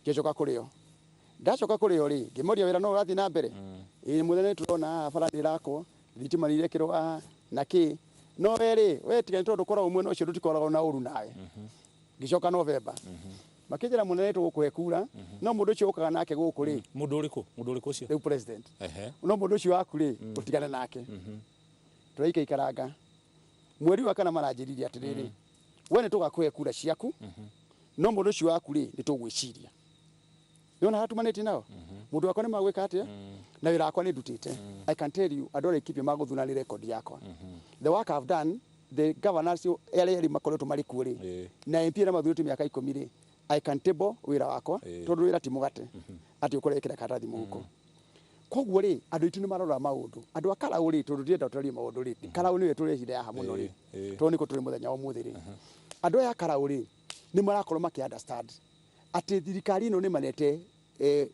ngĩcoka kũrĩo ndacoka kũrĩo rĩ ngĩmoria wĩra no ũrathiĩ na mbere mũthenya tũrona bara ndĩrakwo thitima nĩ irekĩrwo na kĩ no we tiga tondũ koragwo mwena ũcio tũtikoragwo na ũru nawe ngĩcoka November makĩnjĩra mũnene tũgũkũhe kura no mũndũ ũcio ũkaga nake gũkũ rĩ mũndũ ũrĩkũ ũcio rĩu president no mũndũ ũcio waku rĩ ũtigane nake tũraikaikaranga mweri wa kana maranjĩririe atĩrĩrĩ we nĩ tũgakũhe kura ciaku no mũndũ ũcio waku rĩ nĩ tũgwĩciria nĩona hatumanĩtie nao mũndũ wakwa nĩ magwĩka atĩa na wĩra wakwa nĩ ndutĩte I can tell you andũ arĩa Laikipia magũthuna nĩ record yakwa the work I've done the governors erĩ makoretwo marĩ kuo rĩ na MP na mathurĩtwo mĩaka 10 rĩ I can table wĩra wakwa tondũ wĩra ti mũgate atĩ ũkorwo ĩkĩra karatathi mũhuko koguo rĩ andũ aitũ nĩ marora maũndũ andũ a Karaũ rĩ tondũ ndĩrenda tũtarie maũndũ rĩ Karaũ nĩwe tũrehire haha mũno rĩ tondũ nĩko tũrĩ mũthenya wa ũmũthĩ rĩ andũ aya Karaũ rĩ nĩ marakorwo makĩ understand atĩ thirikari ĩno nĩ manete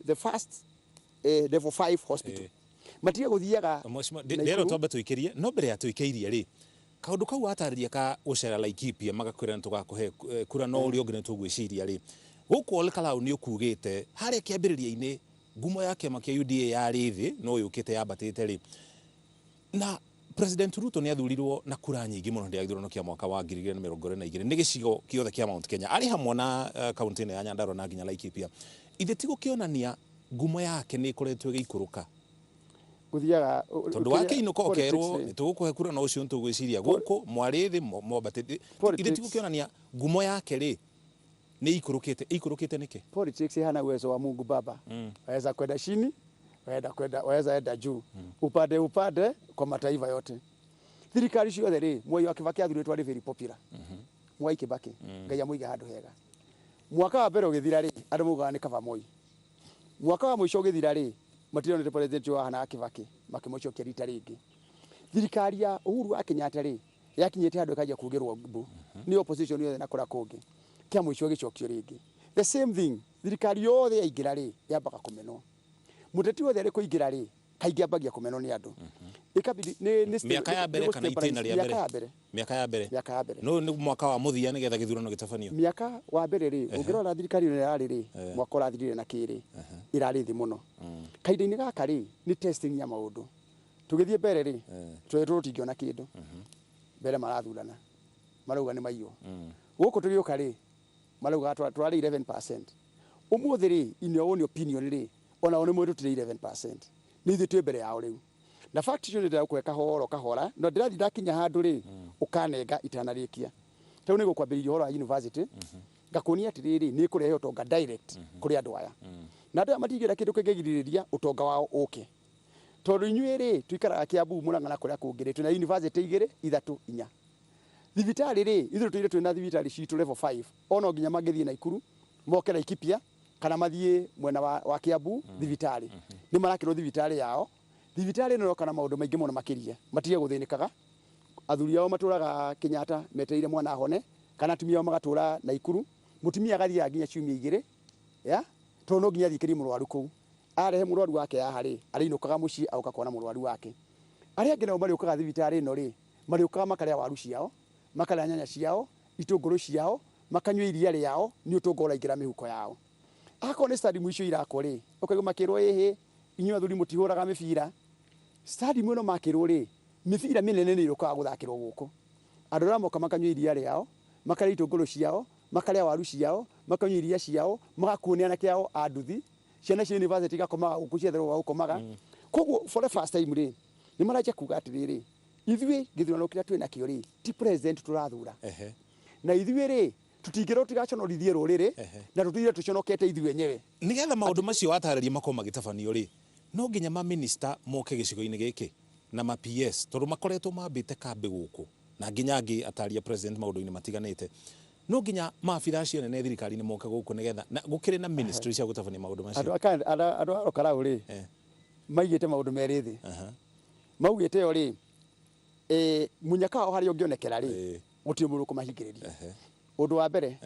the first level 5 hospital matige gũthiaga ndĩrenda twambe twĩkĩrie no mbere ya twĩkĩirie rĩ kaũndũ kau atarĩria ka gũcera Laikipia magakwĩra tũgakũhe kura no ũrĩa ũngĩ nĩ tũgwĩciria rĩ gũkũ ole Karaũ nĩ ũkugĩte harĩa kĩambĩrĩria-inĩ ngumo ya kĩama kĩa UDA yarĩ thĩ no yũkĩte yambatĩte rĩ na President Ruto nĩ athurirwo na kura nyingĩ mũno hĩndĩ ya gĩthurano kĩa mwaka wa 2022 nĩ gĩcigo kĩothe kĩa Mount Kenya arĩ hamwe na kaunti-inĩ ya Nyandarua na nginya Laikipia ithe ti gũkĩonania ngumo yake nĩ ĩkoretwo ĩgĩikũrũka guthiaga tondu wakiinuka ukerwo nitugukũhe kura no ucio ntugwiciria guku mwari thi mwambatite ithe ti gũkĩonania ngumo yake ri ni ikurukite niki politics hana uwezo wa Mungu Baba waweza kwenda chini waweza enda juu upande kwa mataifa yote thirikari ciothe ri Mwai wa Kibaki athuritwo ari very popular Mwai Kibaki Ngai amũiga handu hega mwaka wa mbere ũgĩthira ri andũ mugaga ni kaba Moi mwaka wa mũico ũgĩthira ri matirionete president wa hana Kibaki makĩmũcokia rita rĩngĩ thirikari ya Uhuru wa Kenyatta ri yakinyĩte handũ ĩkanjia kugĩrwo mbu ni opposition yothe na kũra kũngĩ kĩa mũico gĩcokio rĩngĩ the same thing thirikari yothe yaingĩra ri yambaga kũmenwo muteti wothe arĩ kũingĩra ri kaingĩ ambagia kũmenwo ni andũ ikabidi ni miaka ya mbere kana itĩna rĩa mbere miaka ya mbere no ni mwaka wa mũthia nĩgetha gĩthurano gĩtabanio miaka wa mbere ri ũngĩrora thirikari ĩno yarĩ ri mwaka ũrathirire na kĩrĩ irarĩ thĩ mũno kahinda-inĩ gaka ri ni testing ya maũndũ tũgĩthiĩ mbere ri tũtingĩona kĩndũ mbere marathurana marauga nĩ maiywo gũkũ tũgĩũka rĩ marauga twari 11%. Ũmũthĩ rĩ in your own opinion rĩ ona one mwĩrũ tũrĩ 11%. Nĩ ithuĩ twĩ mbere yao rĩu na fact icio nĩ ndĩrakũhe kahora no ndĩrathi ndakinya handũ rĩ ũkanenga itanarĩkia. Rĩu nĩ gũkwambĩrĩria ũhoro wa university ngakuonia atĩrĩrĩ nĩ kũrehe ũtonga direct kũrĩ andũ aya na andũ aya matingĩra kĩndũ kĩngĩgirĩrĩria ũtonga wao ũke tondũ inyuĩ rĩ tuikaraga Kiambu Murang'a na kũrĩa kũngĩ rĩ twĩna university 2 3 4 thibitarĩ rĩ ithuĩ tũire twĩna thibitarĩ citũ level 5 ona nginya magĩthiĩ Naikuru moke Laikipia kana mathiĩ mwena wa Kiambu thibitarĩ nĩ marakĩrwo thibitarĩ yao thibitarĩ ĩno kana maũndũ maingĩ mũno makĩria matige gũthĩnĩkaga athuri ao matũraga Kenyatta metereire mwana hone kana atumia ao magatũra Naikuru mutumia agathiĩ nginya ciumia 2 ya tondũ no nginya thikĩrie mũrwaru kũu arehe mũrwaru wake ya harĩ arĩinũkaga mũciĩ auka kuona mũrwaru wake arĩa angĩ nao marĩũkaga thibitarĩ ĩno rĩ marĩũkaga makarĩa waru ciao makarĩa nyanya ciao itũngũrũ ciao makanyua iria rĩao nĩ ũtonga ũraingĩra mĩhuko yao akorwo nĩ stadium icio irakwo rĩ ũkaigua makĩrwo ĩhĩ inyuĩ athuri mũtihũraga mĩbira stadium ĩno makĩrwo rĩ mĩbira mĩnene nĩ ĩrũkaga gũthakĩrwo gũkũ andũ arĩa moka makanyua iria rĩao makarĩa itũngũrũ ciao makarĩa waru ciao makanyua iria ciao magakuonia na kĩao anduthi ciana cia university gakomaga gũkũ cietherwo gũkomaga koguo for the first time rĩ nĩ marajia kuga atĩrĩrĩ ithuĩ gĩthurano kĩrĩa twĩna kĩo rĩ ti president tũrathura na ithuĩ rĩ tutingĩrwo tigaconorithie rũrĩrĩ na tũtire tũconokete ithuĩ enyewe nigetha maũndũ macio watarĩria makorwo magĩtabanio rĩ no nginya ma minister moke gĩcigo-inĩ gĩkĩ na ma PS tondũ makoretwo mambĩte kambĩ gũkũ na nginya angĩ ataria president maũndũ-inĩ matiganĩte no nginya maabitha acio nene thirikari-inĩ moke gũkũ nigetha na gũkĩrĩ na ministry cia gũtabania maũndũ macio andũ Karau rĩ maigĩte maũndũ merĩ thĩ maugĩte yo rĩ munyaka wao harĩa ũngĩonekera rĩ gũtirĩ mũndũ kũmahingĩrĩria ũndũ wa mbere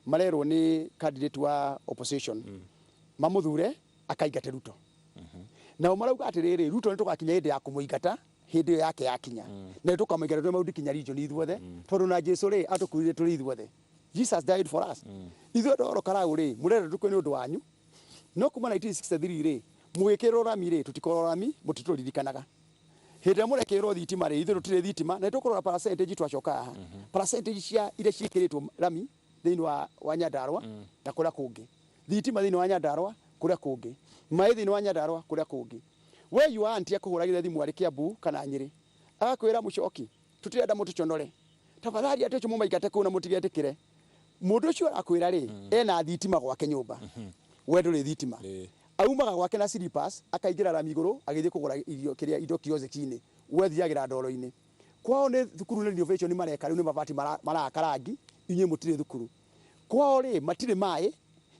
marerwo nĩ candidate wa opposition mamũthure akaingate Ruto nao marauga atĩrĩrĩ Ruto nĩ tũgakinya hĩndĩ ya kũmũingata hĩndĩ ĩyo yake yakinya na nĩ tũkamũingata twĩ maũndũ kinya region ithuothe tondũ na Jesũ rĩ atũkuire tũrĩ ithuothe Jesus died for us ithuĩ andũ Karau rĩ mũrenda tũkwe nĩ ũndũ wanyu no kuma 1963 rĩ mũgĩkĩrwo rami rĩ tũtikorwo rami mũtitũririkanaga hĩndĩ ĩrĩa mũrekerwo thitima rĩ ithuĩ tũtirĩ thitima na tũkorwo percentage twacoka haha percentage cia iria ciĩkĩrĩtwo rami thĩinĩ wa Nyandarua na kũrĩa kũngĩ thitima thĩinĩ wa Nyandarua kũrĩa kũngĩ maĩ thĩinĩ wa Nyandarua kũrĩa kũngĩ we you want ya kũhũragĩra thimũ arĩ Kiambu kana Nyĩrĩ agakwĩra mũcoki tũtirenda mũtũconore tafadhali atĩcho mũmaingate kũu na mũtigetĩkĩre mũndũ ũcio arakwĩra rĩ ena thitima gwake nyũmba we ndũrĩ thitima aumaga gwake na slippers akaingĩra rami igũrũ agĩthiĩ kũgũra indo kioski-inĩ we thiagĩra ndoro-inĩ kwao nĩ thukuru na innovation mareka rĩu nĩ mabati maraka rangi inyuĩ mũtirĩ thukuru kwao rĩ matirĩ maĩ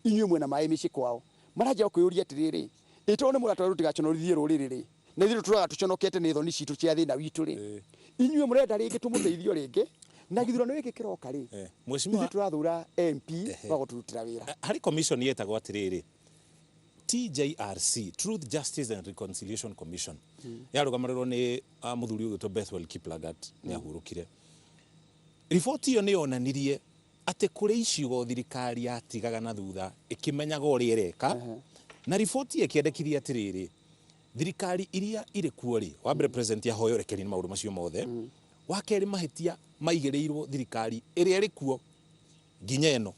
inyuĩ mwena maĩ mĩciĩ kwao marajia kwĩyũria atĩrĩrĩ ĩtwo nĩ mũgatwa rũtigaconorithie rũrĩrĩ rĩ na ithuĩ tũraga tũconokete nĩ thoni citũ cia thĩna witũ rĩ inyuĩ mũrenda rĩngĩ tũmũteithio rĩngĩ na githurano gĩkĩ kĩroka rĩ ithuĩ tũrathura MP wa gũtũrutĩra wĩra harĩ commission yetagwo atĩrĩrĩ TJRC Truth Justice and Reconciliation Commission yarũgamĩrĩirwo nĩ mũthuri ũgĩtwo Bethwel Kiplagat nĩ ahurũkire riboti iyo nĩ yonanirie atĩ kũrĩ icigo thirikari yatigaga na thutha ĩkĩmenyaga ũrĩa ĩreka na riboti ĩkĩendekithia atĩrĩrĩ thirikari iria irĩ kuo rĩ wa mbere president yahoyo rekeri nĩ maũndũ macio mothe wa kerĩ mahĩtia maigĩrĩirwo thirikari ĩrĩa ĩrĩ kuo nginya ĩno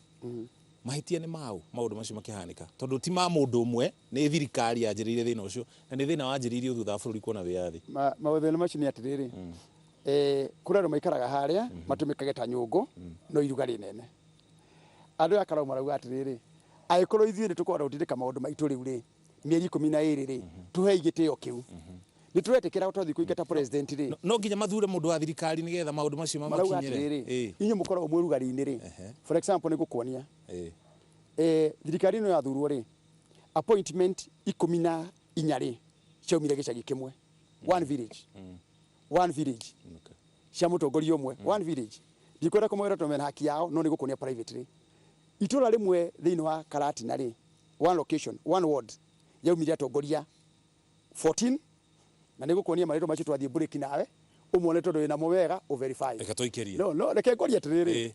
mahĩtia nĩ maũndũ macio makĩhanĩka tondũ ti ma mũndũ ũmwe nĩ thirikari yanjĩrĩire thĩna ũcio na nĩ thĩna wanjĩrĩirio thutha wa bũrũri kuona wĩyathi maũndũ macio nĩ atĩrĩrĩ kũrĩ andũ maikaraga harĩa matũmĩkage ta nyũngũ no iruga rĩnene andũ Karau marauga atĩrĩrĩ agĩkorwo ithuĩ nĩ tũkwenda gũtindĩka maũndũ maitũ rĩu rĩ mĩeri 12 rĩ tũhe igĩtĩo kĩu nĩ tũretĩkĩra tũthiĩ kũingata president rĩ no nginya mathure mũndũ wa thirikari nĩgetha maũndũ macio mamakinyĩre inyuĩ mũkoragwo mwĩrugarĩ-inĩ rĩ for example nĩ gũkuonia thirikari ĩno yathurwo rĩ appointment 14 rĩ ciaumire gĩcagi kĩmwe one village cia mũtongoria ũmwe one village ndikwenda kũmwĩra tũmena haki yao no nĩ gũkuonia private rĩ itũra rĩmwe thĩinĩ wa Karatina rĩ one location one ward yaumire atongoria 14 na nĩ gũkuonia marĩtwa macio twathiĩ break nawe ũmone tondũ wĩna mũwega o verify reke tũikĩrie no reke ngoria atĩrĩrĩ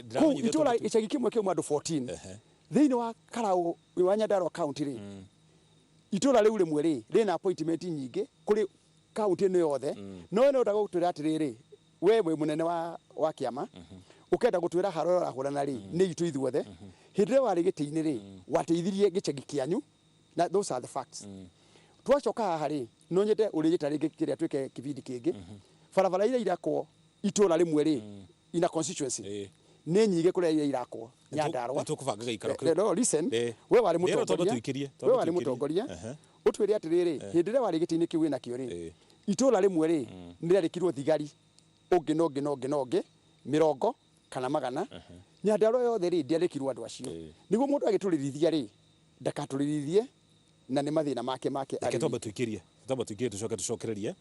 kũu itũra gĩcagi kĩmwe kĩuma andũ 14 thĩinĩ wa Karau wa Nyandarua county rĩ itũra rĩu rĩmwe rĩ rĩna appointment nyingĩ kũrĩ county ĩno yothe no ĩno ndagũtwĩra atĩrĩrĩ wewe munene wa kiama ukenda gutwira haro rahurana ri ni itu ithuothe hindire wari giti-ini ri wateithirie gicegi kianyu na those are the facts twacoka haha ri no nyende urigita ringi kiria twike kibindi kingi barabara ira irakwo itura rimwe ri ina constituency ni nyige kuria irakwo Nyandarua tukubanga ikaro kio no listen we wari mutongoria utwire atiriri hindire wari giti-ini kiu ina kio ri itura rimwe ri nirarikirwo thigari ungi mirongo kana magana Nyandarua yothe ri ndiarikirwo andu acio niguo mundu agituririthia ri ndakaturithie na ni mathina make Ketomba tuikirie tucokererie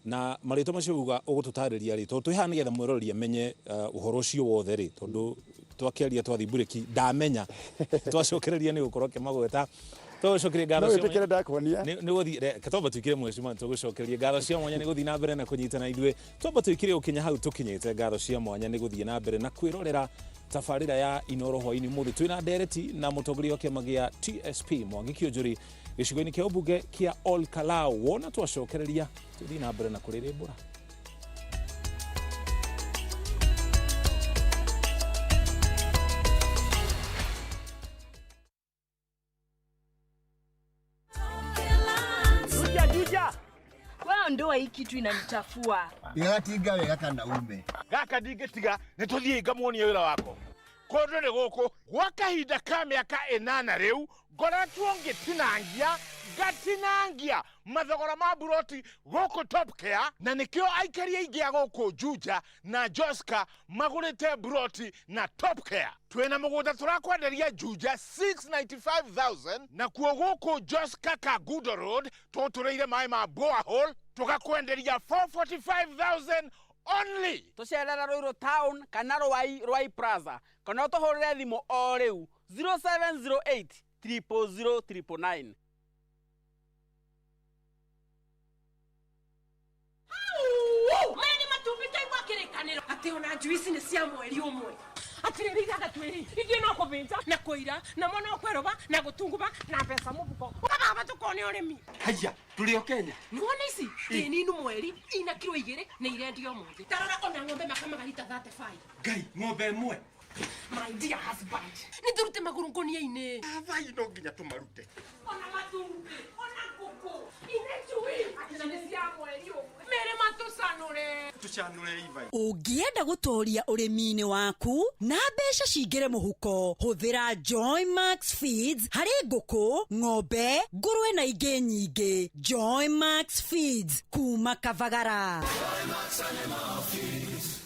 na marito macio uga ugututariria ri to twihana getha mwirorori amenye uhoro ucio wothe ri tondu twakiaria twathiburiki ndamenya twacokereria ni gukorwo kemagweta twacokereria ngaro cio no ndakuonia ni guthi Ketomba tuikirie mweshima tugucokereria ngaro cia mwanya ni guthi na mbere na kunyitana ithwe Ketomba tuikirie ukinya hau tukinyite ngaro cia mwanya ni guthi na mbere na kwirorera tafarira ya Inoro hwaini muthi twina ndereti na mutongoria wa kiama gia TSP Mwangi Kiunjuri gicigo-ini kia ubunge kia Ol Kalou wona twacokereria tuthi na mbere na kuririmbura Wewe ndo hii kitu inanichafua. Igatinga wega kana ume. Gaka ndingitiga nituthie ngamuonie wira wako. Kondo ni guku gwa kahinda ka miaka 8 riu ngoretwo ngitinangia gatinangia mathogora ma buroti guku Top Care na nikio aikaria ingi ya guku Juja na Joska magurite buroti na Top Care. Twena mugunda turakwenderia Juja 695,000 na kuo guku Joska Kagudo Road tutureire mai ma borehole tukakwenderia 445,000 only. Tucerera Ruiru Town kana Rwai Plaza kana tuhurire thimu o riu 0708 000 999. Mani matubika igwa kirekaniro ati ona juici ni cia mweri umwe atiriri gagatwiri ithio no kuvinja na kuira na mwana kweroba na gutunguba na pesa mubuko ukababa tukone urimi Haya tulio Kenya niwona ici tininu mweri ina kilo 2 na irendio muthi tarara ona ng'ombe makama galita 35 gai ng'ombe mwe my dear husband ni turute maguru ngonia-ini avai no nginya tumarute ona matungu ona kuku inechui atina ni cia mweri umwe mere matucanure tucanure ivai Ungienda gutoria urimi-ini waku na mbeca cingire muhuko huthira Joy Max Feeds hari nguku ng'ombe ngurwe na ingi nyingi Joy Max Feeds kuma Kavagara. Joy Max Animal Feeds.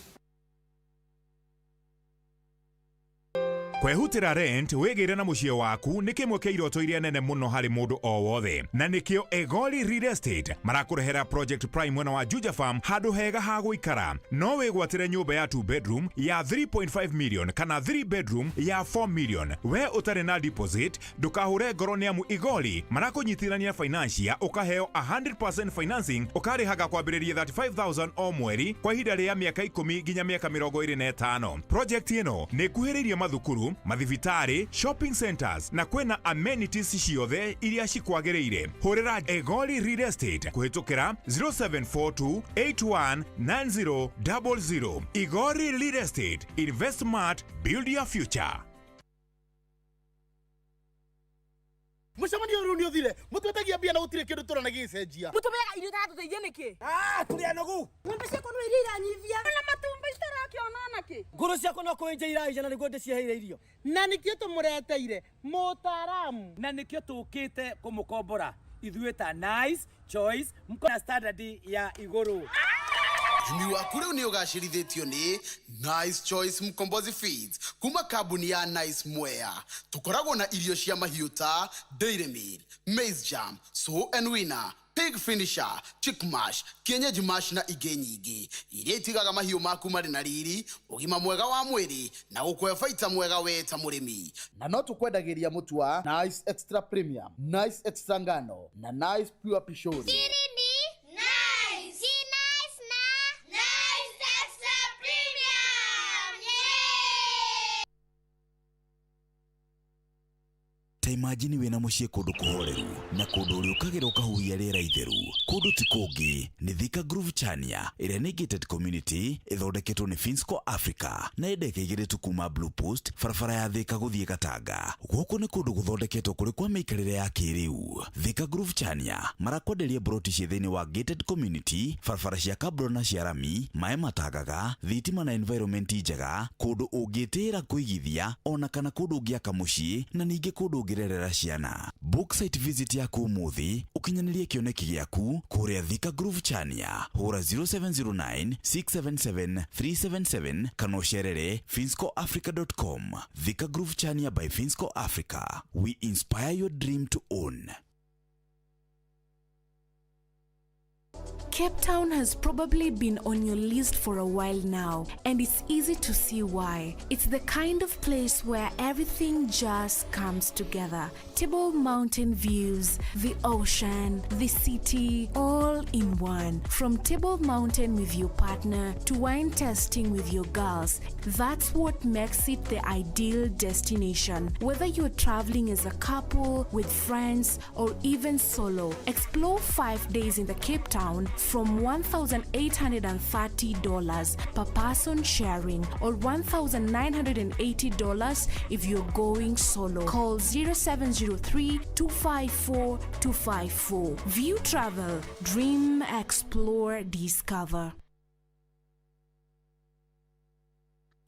Kwehutira rent wigire na mucie waku ni kimwe kia iroto iria nene muno hari mundu o wothe na nikio Egoli Real Estate marakurehera Project Prime mwena wa Juja Farm handu hega ha guikara no wigwatire nyumba ya 2 bedroom ya 3.5 million kana 3 bedroom ya 4 million we utare na deposit dukahure ngoro niamu Egoli marakunyitirania financial ukaheo 100% financing ukarihaga kwambiriria 35,000 o mweri kwa ihinda ria miaka 10 nginya miaka 25. Project ino ni kuhiriria mathukuru mathibitari shopping centers na kwena amenities ciothe iria cikwagiriire hurira Egoli Real Estate kuhitukira 0742819000. Egoli Real Estate, invest smart, build your future. Mucamanio runi uthire mutwetagia bia na gutire kindu turanagia icenjia mutumega irio tatu teithie niki turi anogu ng'ombe ciakwa no irira nyivia na matumba itarakiona ki Nguru ciako no kuenja iraija na niguo ndicieheire irio na nikio tumureteire mutaramu na nikio tukite kumukombora ithuĩ ta Nice Choice mkona standard ya iguru. Imi waku riu ni ugacirithitio ni Nice Choice Mkombozi Feeds kuma kambuni ya Nice Mwea. Tukoragwo na irio cia mahiũ ta Dairy Meal, Maize Jam, So and Winner, Pig Finisher, Chick Mash, Kienyeji Mash na ingĩ nyingĩ iria itigaga mahiũ maku marĩ na riri, ũgima mwega wa mwĩrĩ na gũkũhe baita mwega we ta mũrĩmi. na no tukwendagiria mutu wa Nice Extra Premium, Nice Extra Ngano na Nice Pure Pishori. ta imagine wina muciĩ kũndũ kũhoreru na kũndũ ũrĩ ũkagĩra ũkahuhia rĩera itheru. Kũndũ ti kũngĩ nĩ Thika Groove Chania ĩrĩa nĩ gated community ĩthondeketwo nĩ Finsco Africa na ĩndeke igĩrĩtu kuma Blue Post barabara ya Thika gũthiĩ Gatanga. Gũkũ nĩ kũndũ gũthondeketwo kũrĩ kwa mĩikarĩre ya kĩrĩu. Thika Groove Chania marakwenderia broti ciĩ thĩinĩ wa gated community, barabara cia kabro na cia rami, maĩ matangaga, thitima na environment njega, kũndũ ũngĩtĩĩra kũigithia ona kana kũndũ ũngĩaka mũciĩ na ningĩ kũndũ ũngĩrerera ciana. Book site visit yaku ũmũthĩ ũkinyanĩrie kĩoneki gĩaku kũrĩa Thika Groove Chania. Hũra 0709 677 377 kana ũcerere finscoafrica.com. Thika Groove Chania by Finsco Africa. We inspire your dream to own. Cape Town has probably been on your list for a while now, and it's easy to see why. It's the kind of place where everything just comes together. Table Mountain views, the ocean, the city, all in one. From Table Mountain with your partner to wine tasting with your girls, that's what makes it the ideal destination. Whether you're traveling as a couple, with friends, or even solo, explore 5 days in the Cape Town from $1,830 per person sharing or $1,980 if you're going solo. Call 0703-254-254. View Travel. Dream, explore, discover.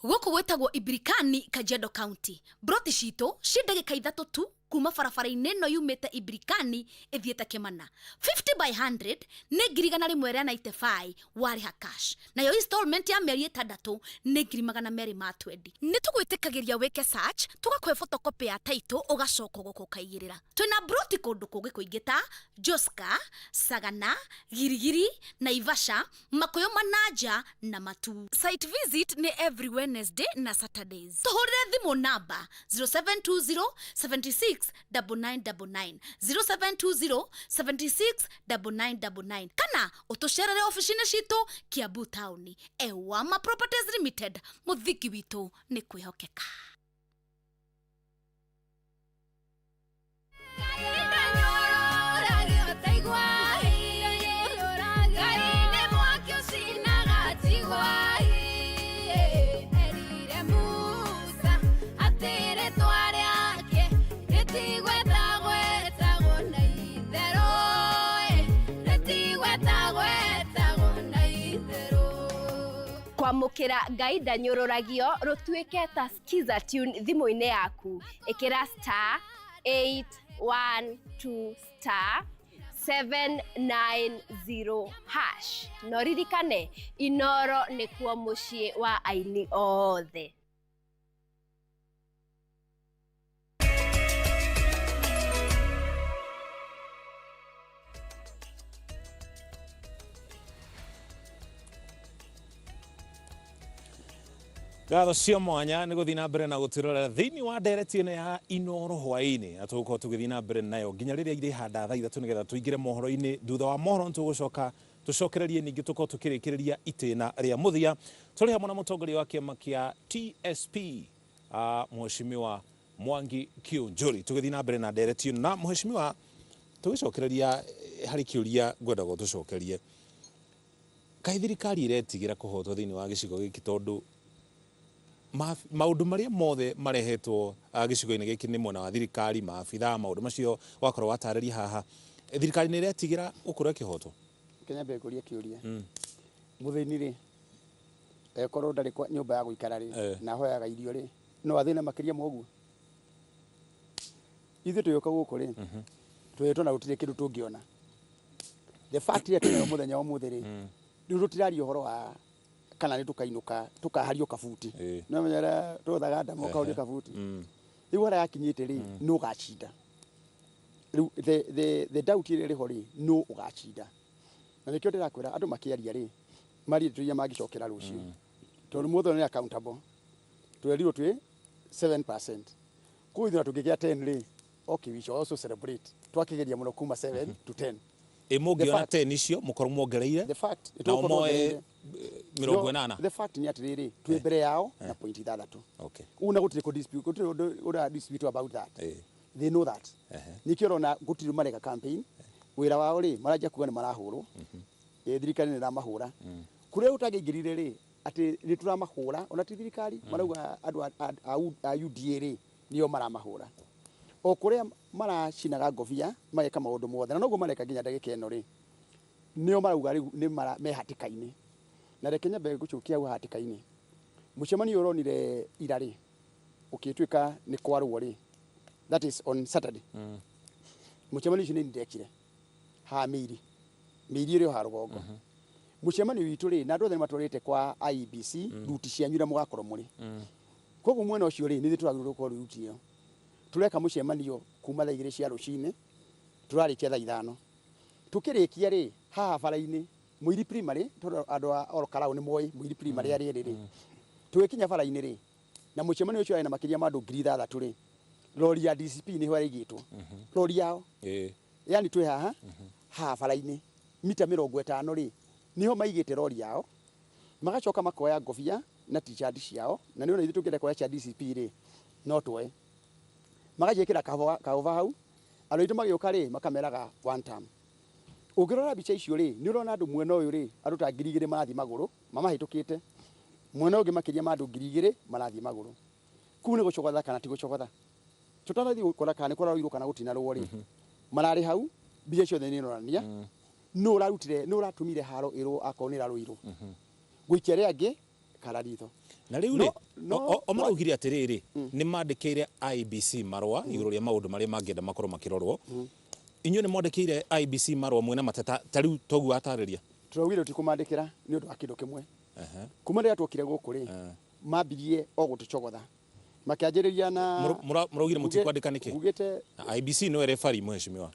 Gũkũ gwĩtagwo Ibrikani, Kajiado County. Broti citũ ci ndagĩka 3 tu kuma barabara-inĩ ĩno yumĩte Ibrikani ĩthiĩte Kĩmana. 50 by 100 nĩ 195 warĩha cash. Nayo installment ya mĩeri 6 nĩ 220. Nĩ tũgwĩtĩkagĩria wĩke search, tũgakũhe photocopy ya title ũgacoka gũkũ kaigĩrĩra. Twĩna broti kũndũ kũngĩ kũingĩ ta Joska, Sagana, Girigiri, Naivasha, Makuyu Manaja na Matu. Site visit nĩ every Wednesday na Saturdays. Tũhũrĩre thimũ namba 0720 76 9999 0720 76 9999 kana utucerere ofici-inĩ citũ Kiambu Town. Ewama Properties Limited, mũthiki witũ nĩ kwĩhokeka. Kwamũkĩra Ngai ndanyũrũragio rũtuĩke ta skiza tune thimũ-inĩ yaku. Ĩkĩra *812 *790#. No ririkane Inoro nĩkuo mũciĩ wa aini othe. Ngatho cia mwanya nĩ gũthiĩ na mbere na gũtirora thĩinĩ wa ndereti-inĩ ya Inoro hwaĩ-inĩ, na tũgũkorwo tũgĩthiĩ na mbere nayo nginya rĩrĩa irĩ handa thaa 3 nĩgetha tũingĩre mohoro-inĩ. Thutha wa mohoro tũgũcoka tũcokererie ningĩ tũkorwo tũkĩrĩkĩrĩria itĩna rĩa mũthia. Tũrĩ hamwe na mũtongoria wa kĩama kĩa TSP Mheshimiwa Mwangi Kĩũnjũri, tũgĩthiĩ na mbere na ndereti ĩno. Na Mheshimiwa, tũgĩcokereria harĩ kĩũria ngwenda gũtũcokerie. Kaĩ thirikari ĩretigĩra kũhotwo thĩinĩ wa gĩcigo gĩkĩ tondũ maũndũ marĩa mothe marehetwo gĩcigo-inĩ gĩkĩ nĩ mwena wa thirikari, maabitha, maũndũ macio wakorwo watarĩria haha, thirikari nĩ ĩretigĩra gũkorwo ĩkĩhotwo? Kenya mbegũria kĩũria mũthĩni rĩ, korwo ndarĩ kwa nyũmba ya gũikara rĩ na hoyaga irio rĩ, no athĩna makĩria moguo. Ithuĩ tũgĩũka gũkũ rĩ, twĩtwo na gũtirĩ kĩndũ tũngĩona. The fact rĩ atĩ mũthenya wa mũthĩ rĩ, rĩu tũtiraria ũhoro wa kana nĩ tũkainũka tũkahario kabuti. No menyera tũthaga ndamo kaũria kabuti. Rĩu hara yakinyĩte rĩ, no ũgacinda. Rĩu the doubt ĩrĩa ĩrĩho rĩ, no ũgacinda. Na nĩkĩo ndĩrakwĩra andũ makĩaria rĩ, marĩtũria mangĩcokera rũciũ. Tondũ mũthoni nĩ accountable. Twerirwo twĩ 7%. Kũu ithuĩ tũngĩgĩa 10 rĩ, okay, we shall also celebrate. Twakĩgeria mũno kuma 7 to 10. Mũngĩona 10 icio mũkorwo muongereire na ũmoe 80. The fact ni atiriri twĩ mbere yao na point 6. Okay. Una gũtirĩ ku dispute, gũtirĩ ũndũ ura dispute about that. they know that nikio rona gutiri mareka campaign wira wao ri marajia kuga ni marahurwo thirikari ni ramahura kuria utagingirire ri ati ni turamahura ona ti thirikari marauga andu a UDA ri nio maramahura o kuria maracinaga ngobia mageka maundu mothe na noguo mareka nginya ndagika ino ri nio marauga riu ni mehatikaini na reke nyambe gucukia au hatikaini mucemanio uronire ira ri ukituika ni kwarwo ri that is on Saturday mucemanio ucio ni ndekire ha miri ri ha rugongo mucemanio witu ri na andu othe matwarite kwa IEBC ruti cianyu ira mugakorwo muri koguo mwena ucio ri ni turagirirwo ko ruti iyo tureka mucemanio kuma thaa 2 cia rucini turarikia thaa 5 tukirikia ri haha bara-ini Muiri primary todo andu a Orokarau ni moi Muiri primary ya ri tugikinya bara-ini ri na mucemanio ucio ari na makiria ma andu 6,000 ri lori ya DCP ni ho yarigitwo lori yao yani twi haha ha bara-ini mita 50 ri niho maigite lori yao magacoka makoya ngobia na t-shirt ciao na niona ithu tungire koya cia DCP ri no twe magajikira kahova hau andu itu magioka ri makameraga one time ugirora bicha icio ri ni urona andu mwena uyu ri andu ta 2,000 marathi maguru mamahitukite mwena ungi makiria ma andu 2,000 marathi maguru kuu ni gucogotha kana ti gucogotha tutarathi gukora kana kuraruirwo kana gutina ruo ri marari hau bicha icio ni norania no urarutire no uratumire haro iro akonira ruiro guikia ri angi kararitho na riu ri o maraugire atiriri ni mandikire IEBC marwa iguru ria maundu maria mangenda makorwo makirorwo inyo ni mwandikire IEBC marwa mwena mateta tariu togu atariria turawire tikumandikira ni undu wa kindu kimwe kuma ria twokire guku ri mambirie o gutucogotha makianjiriria na muraugire mutikwandika niki ugite IEBC no referee mheshimiwa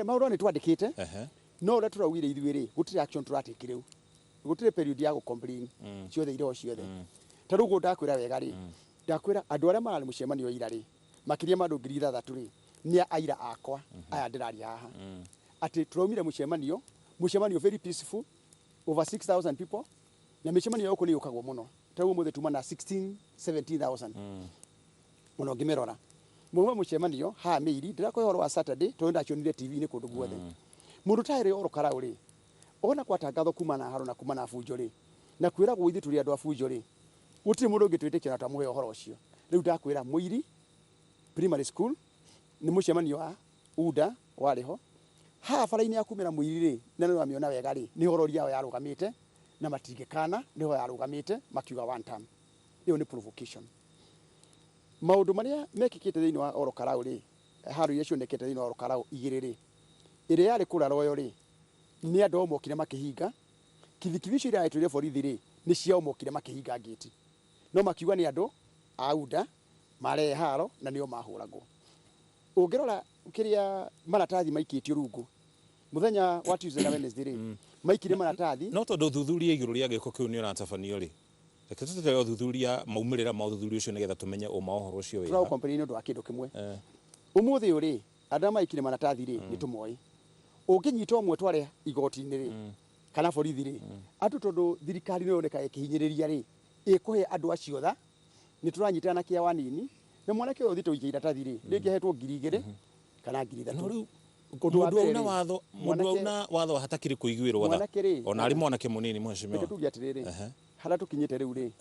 maundu ni twandikite no ria turawire ithuĩ ri gutire action turatiki riu gutire period ya gucomplain ciothe iro ciothe taru go ndakwira wega ri ndakwira andu aria marari mucemanio ira ri makiria ma andu 6,000 ri ni aira akwa aya ndiraria haha ati turaumire mucemanio very peaceful over 6,000 people na mucemanio yoko ni ukagwo muno taru muthe tuma na 16-17,000 muno ngimerora mumwe mucemanio ha meiri ndirakoya horo wa Saturday to ndacionire TV ni kundu guothe mundu taire Orokarau ri ona kwatangatho kuma na haro na kuma na bunjo ri na kwira gwithi turi andu a bunjo ri gutire mundu ngitwitikira ta muhe ohoro ucio riu ndakwira Muiri primary school ni mucemanio wa UDA wariho ha bara-ini ya kumira Muiri ri na no amiona wega ri ni horori yao yarugamite na matingikana niho yarugamite makiuga one time iyo ni provocation maundu maria mekikite thiini wa Orokarau ri haru yecio nekete thiini wa Orokarau igiri ri ire yari kura royo ri ni andu omokire makihinga kithikithi cio iraitwire borithi ri ni cia omokire makihinga ngiti no makiuga ni andu a UDA mare haro na nio mahuragwo ungirora kiria maratathi maikitio rungu muthenya wa Tuesday na Wednesday ri maikire maratathi no tondu thuthuria iguru ria giko kiu ni uratabanio ri reke tutete thuthuria maumirira ma thuthuria ucio nigetha tumenye uma uhoro ucio wega twa company ndu akindu kimwe umuthi uri andu maikire maratathi ri ni tumoi unginyita umwe tware igoti-ini ri kana borithi ri andu tondu thirikari ni yoneka ikihinyiriria ri ikuhe andu acio tha ni turanyitana na kia wanini na mwanake uthi tuikia iratathi ri ringi hetwo 2,000 kana 3,000 no riu mundu una watho hatakiri kuiguirwo tha ona ari mwanake munini mheshimiwa tugi atiriri hara tukinyite riu ri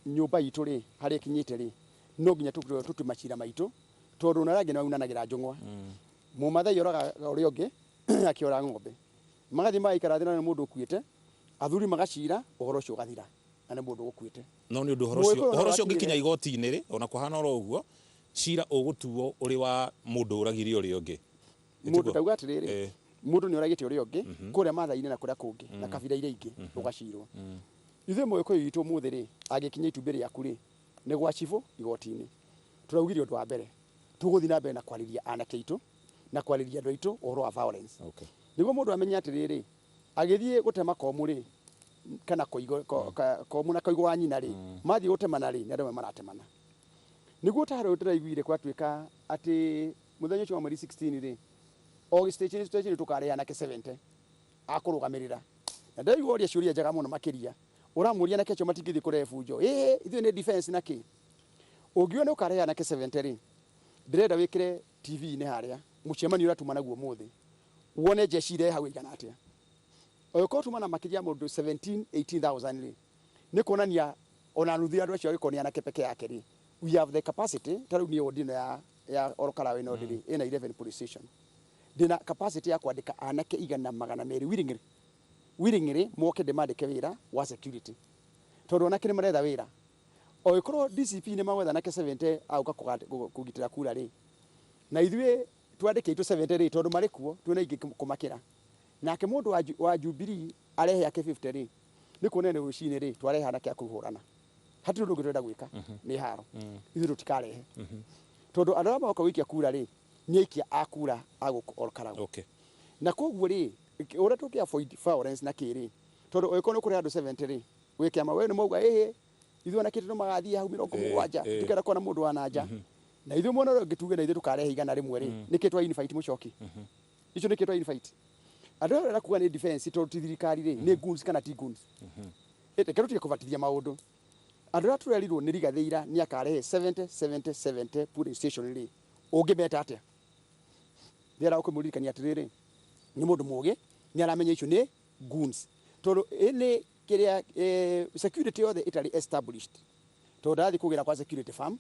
nyumba itu ri hari kinyite ri no nginya tutumacira maitu tondu na rangi na unanagira njungwa mumathai oraga uri ungi akiora ng'ombe magathi maikara thina ni mundu ukuite athuri magacira uhoro ucio ugathira na ni mundu gukuite no ni undu uhoro ucio ngikinya igoti-ini ri ona kuhana oro uguo cira ugutuo uri wa mundu uragiri uri ungi mundu tauga atiriri mundu ni uragite uri ungi kuria mathai-ini na kuria kungi na kabira iria ingi ugacirwo ithuĩ mũgĩkũyũ witũ mũthĩ rĩ angĩkinya itumbĩ rĩaku rĩ nĩ gwa cibũ igoti-inĩ tũraugire ũndũ wa mbere tũgũthiĩ na mbere na kwarĩria anake aitũ na kwarĩria andũ aitũ ũhoro wa violence nĩguo mũndũ amenye atĩrĩrĩ agĩthiĩ gũtema komu rĩ kana komu na koigo wa nyina rĩ mathiĩ gũtemana rĩ nĩ andũ maratemana nĩguo tarĩ tũraiguire gwatuĩka atĩ mũthenya ũcio wa mweri 16 rĩ o station tũkarehe anake 70 akũrũgamĩrĩra na ndaigua ũria ciũria njega mũno makĩria uramuria nake acio matingĩthiĩ kũrehe bunjo ithuĩ nĩ defense nake ũngiona ũkarehe anake 70 rĩ ndĩrenda wĩkĩre TV ne haria mucemani uratuma naguo muthi wone jeshi ile hau igana atia oyoko tuma na makijia mundu 17-18,000 ri ni kuonania ona nuthu andu acio gikonia na kepeke yake ri we have the capacity taru ni odino ya Olokarawe no ri ina 11 police station dina capacity ya kwandika anake igana magana meri wiringiri moke demandike wira wa security tondu onake ni maretha wira oyikoro DCP ni mawetha nake 70 auka kugitira kura ri na ithwe twandikitwo 70 ri tondu mari kuo twina ingi kumakira nake mundu wa Jubilee arehe yake 50 ri ni kuonene rucini ri twarehe nake akuhurana hatu ndu ngirenda gwika ni haro ithu tutikarehe tondu andå arä a magoka gwikia kura rä nä aikia akura agå na koguo rä å rä a tå kä violence na kä rä tondå å gä korwo nä kå rä andå 70 rä wä kä ama we nä mauga ä ithuä ona kä tä no magathiä hau 70 tå kenda kuona må ndå wa nanja na ithuä mwena å ngä tuge na ithuä tå karehe igana rä mwe rä nä kä twa må coki icio nä kä twa andå arä a kuga nä defense tondå ti thirikari rä nä goons kana ti goons reke tå tige kå batithia maå ndå andå arä a tå rerirwo nä Rigathä ira nä akarehe 70 police station rä å ngä meta atä thä ara å kä må ririkania atä rä rä nä må ndå må gä nä aramenya icio nä goons tondå nä kä rä a security yothe itarä established tondå ndathiä kå gä ra kwa security farm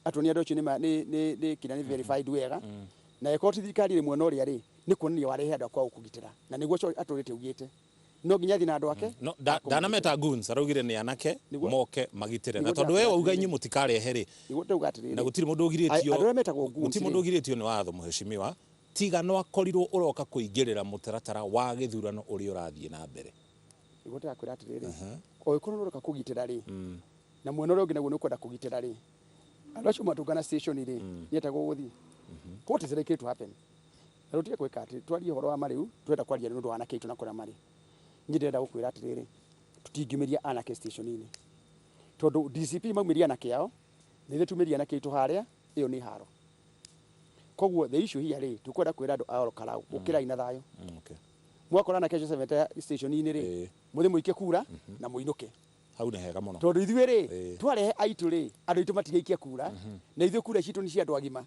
atuonia andå acio nä kinya nä verified wega na eko ti thirikari rä mwena å rä a rä nä kuonania warehe andå akwa gå kå gitä ra na nä guo atå rä te ugä te no nginya thina andå ake no ndanameta goons araugire ni anake moke magitire na tondu we wauga inyi mutikarehe ri na gutiri mundu ugiritio andå arä a metagwo goons gutiri mundu ugiritio ni watho muheshimiwa tiga no akorirwo uroka kuingirira mutaratara wa githurano uri urathie na mbere niguo ndakwira atä rä rä o ikorwo nä å roka kå gitä ra rä na mwena å rä a å ngä naguo nä å kwenda kå gitä ra rä andå acio matungana station rä nä etagwo gå thiä what is likely to happen na rå tige gwä ka atä twarie å horo wa marä u twenda kwaria nä å ndå wa anake aitå na kå rä a marä nä ndärenda gå kwä ra atä rä rä tå tingä mä ria anake station-inä tondå DCP maumä ria anake ao nä ithe tumä ria anake aitå harä a ä yo nä haro koguo the issue hia rä tå kwenda kwä ra andå a Olokaraũ å kä rai na thayå mwakora anake acio 70 station-inä rä må thä må ikie kura na må inå ke hau nä hega må no tondå ithuä rä twarehe aitå rä andå aitå matigaikia kura na ithuä kura citå nä cia andå agima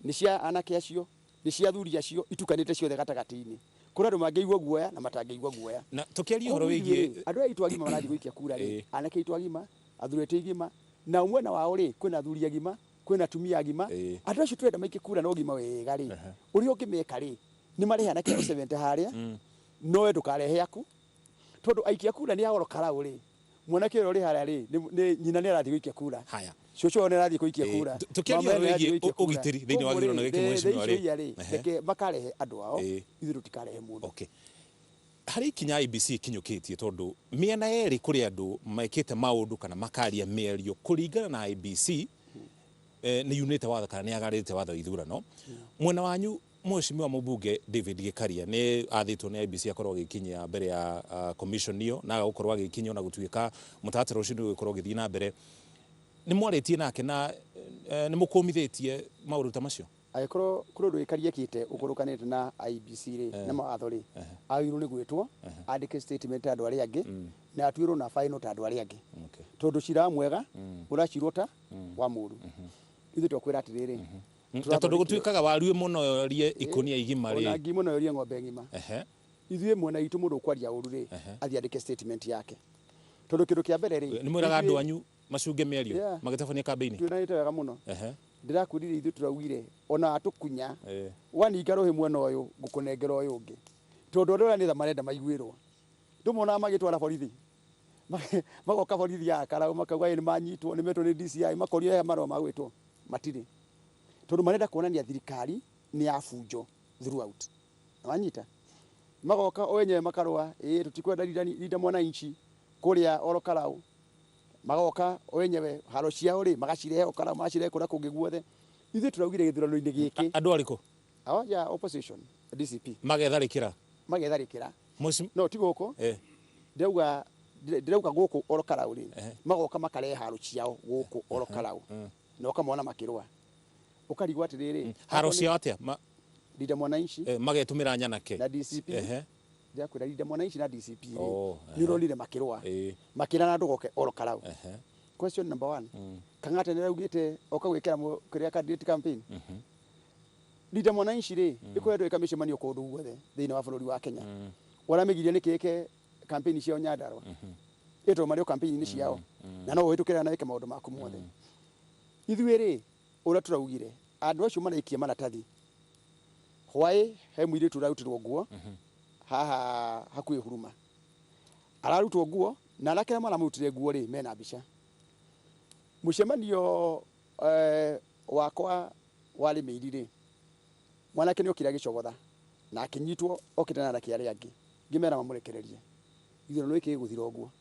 nä cia anake acio nä cia athuri acio itukanä te ciothe gatagatä-inä kå rä andå mangäigua guoya na matangäigua guoya na tå kä aria å horo wä giä andå aitå agima marathiä gå ikia kura rä anake aitå agima athuri aitå agima na mwena wao rä kwä na athuri agima kwä na atumia agima andå acio tårenda maikie kura na å gima wega rä å rä a å ngä meka rä nä marehe anake 70 harä a nowe ndå karehe aku tondå aikia kura nä Olokaraũ rä mwanake å rä harä a rä nyina nä arathiä gå ikia kura cåcå nä arathiä gå ikia kura tå kä aria å horo wä giä å gitä ri thä inä wa githurano gä kä mweshimiwa rä reke makarehe andå ao ithuä tå tikarehe må ndå harä ikinya IBC ikinyå kä tie tondå mä ena erä kå rä andå mekä te maå ndå kana makaria mä ario kå ringana na IBC nä yunä te watho kana nä agarä te watho ithurano mwena wanyu mweshimiwa mũmbunge David Gĩkaria nĩ athĩtwo nĩ IBC akorwo agĩkinyia mbere ya commission ĩyo na agakorwo agĩkinyia na gũtuĩka mũtaratara ũcio nĩ ũgũkorwo ũgĩthiĩ na mbere nĩ mwarĩtie nake na nĩ mũkũmithĩtie maũndũ ta macio agĩkorwo kũrĩ ũndũ Gĩkaria ekĩte ũkũrũkanĩte na IBC rĩ na mawatho rĩ agĩrĩirwo nĩ gwĩtwo andĩke statement ta andũ arĩa angĩ na atuĩrwo na final ta andũ arĩa angĩ tondũ cira mwega ũracirwo ta wa mũũru ithuĩ twakwĩra atĩrĩrĩ na tondu gutuikaga waruä muno rie ikonia igima ri ona ngimo no rie ng'ombe ngima ithuĩ mwena itũ mũndũ kwaria ũru ri athiĩ andĩke statement yake tondu kĩndũ kĩa mbere ri nĩ mwĩraga andũ anyu macunge mĩario magĩtabania kambĩ-inĩ twĩranĩte wega mũno ndĩrakwĩrire ithuĩ tũraugire ona atũkunya waninga rũhĩ mwena ũyũ ngũkũnengera ũyũ ũngĩ tondu andũ arĩa nĩ tha marenda maiguĩrwo ndũmonaga magĩtwara borithi magoka borithi ya Karaũ makauga nĩ manyitwo nĩ metwo nĩ DCI makorio he marũa ma gwĩtwo matirĩ tondu marenda kuonania thirikari ni ya bunjo throughout wanyita magoka wenyewe makarwa tutikwenda linda mwananchi kuria Olokaraũ magoka wenyewe haro ciao ri magacirehe Olokaraũ magacirehe kuria kungi guothe ithuĩ tũraugire gĩthurano-inĩ gĩkĩ andũ arĩkũ ya opposition DCP magetharĩkĩra no ti gũkũ ndĩrauga gũkũ Olokaraũ ri magoka makarehe haro ciao gũkũ Olokaraũ na ũkamona makĩrũa ukarigwa atiriri haro cia atia linda mwananchi magetumira nyanake na DCP ndakwira linda mwananchi na DCP ni rolire makirwa makira na ndugoke Olokaraũ question number 1 kang'ata nĩ raugĩte oka gwĩkĩra kĩrĩa candidate campaign Linda Mwananchi ri ikoretwo ikamishemanio kundu guothe thiini wa bururi wa Kenya waramegirie ni kike campaign cia Nyandarua ito mario campaign ni ciao na no witukira na wike maundu maku mothe ithuiri ura turaugire andu acio maraikia maratathi hwai he mwiri turarutirwo nguo haha hakuhi Huruma ararutwo nguo na arakira maramutire nguo ri mena mbica mucemanio wakwa wari meiri ri mwanake ni okira gicogotha na akinyitwo okitana na kiari angi ngimera mamurekererie ithiro no ikiguthira nguo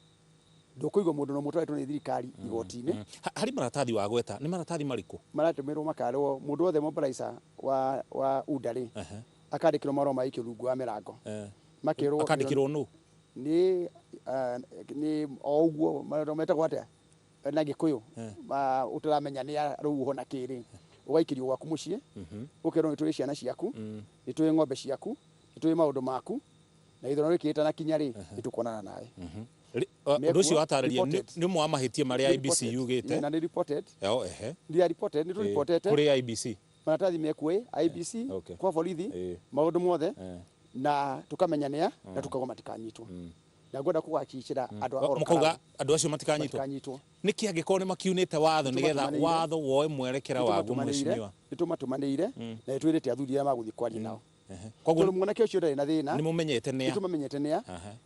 ndukuigwa mundu no mutwaretwo ni thirikari igoti-ini hari maratathi wa gweta ni maratathi mariku maratumirwo makarwo mundu wothe mobilizer wa udari akandikirwo maroma maikio rungu wa mirango makirwo akandikirwo no ni oguo metagwo atia na Gikuyu utaramenya ni ruho na kiri ugaikirio gwaku mucii ukero ni turi ciana ciaku ni turi ng'ombe ciaku ni turi maundu maku na ithoro rikita na kinya ri nitukuonana nawe undu ucio watariria ni mwa mahitie maria IBC yugite na ni reported ndia reported ni tu reported kuri IBC maratathi mekwe IBC kwa borithi maundu mothe na tukamenyanea na tukagoma tikanyitwo na ngoda kuwachicira andu mukauga andu acio matikanyitwo niki angikone makiunite watho nigetha watho woe mwerekera wagu mweshimiwa nitumatumanire na itwirite athuri ama guthi kwaria nao koguo mwanake ucio ndari na thina ni mumenyete nia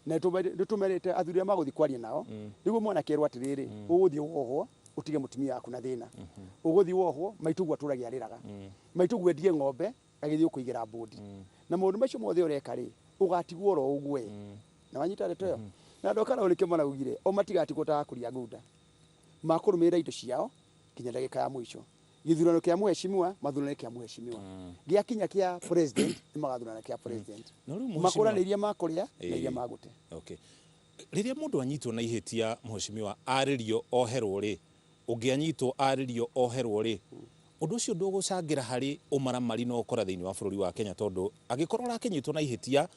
na nitumerite athuri ama guthi kwaria nao niguo mwanake erwa atiriri uguthi woho utige mutumia waku na thina uguthi woho maitugu aturagia ariraga maitugu endie ng'ombe agithio kuigira bodi na maundu macio mothe ureka ri ugatigwo ro ugwe na wanyita ndeto yo na ndokana urike maraugire o matigati gutaga kuria ngunda makurumira indo ciao kinya ndagika ya mwisho githurano kia muheshimiwa mathurano kia muheshimiwa gia kinya kia president ni magathurana kia president makuraniria makuria na iria magute okay riria mundu anyitwo na ihitia muheshimiwa aririo oherwo ri ungianyitwo aririo oherwo ri undu ucio ndugucangira hari umaramari no ukora thiini wa bururi wa Kenya tondu agikorwo rakinyitwo na ihitia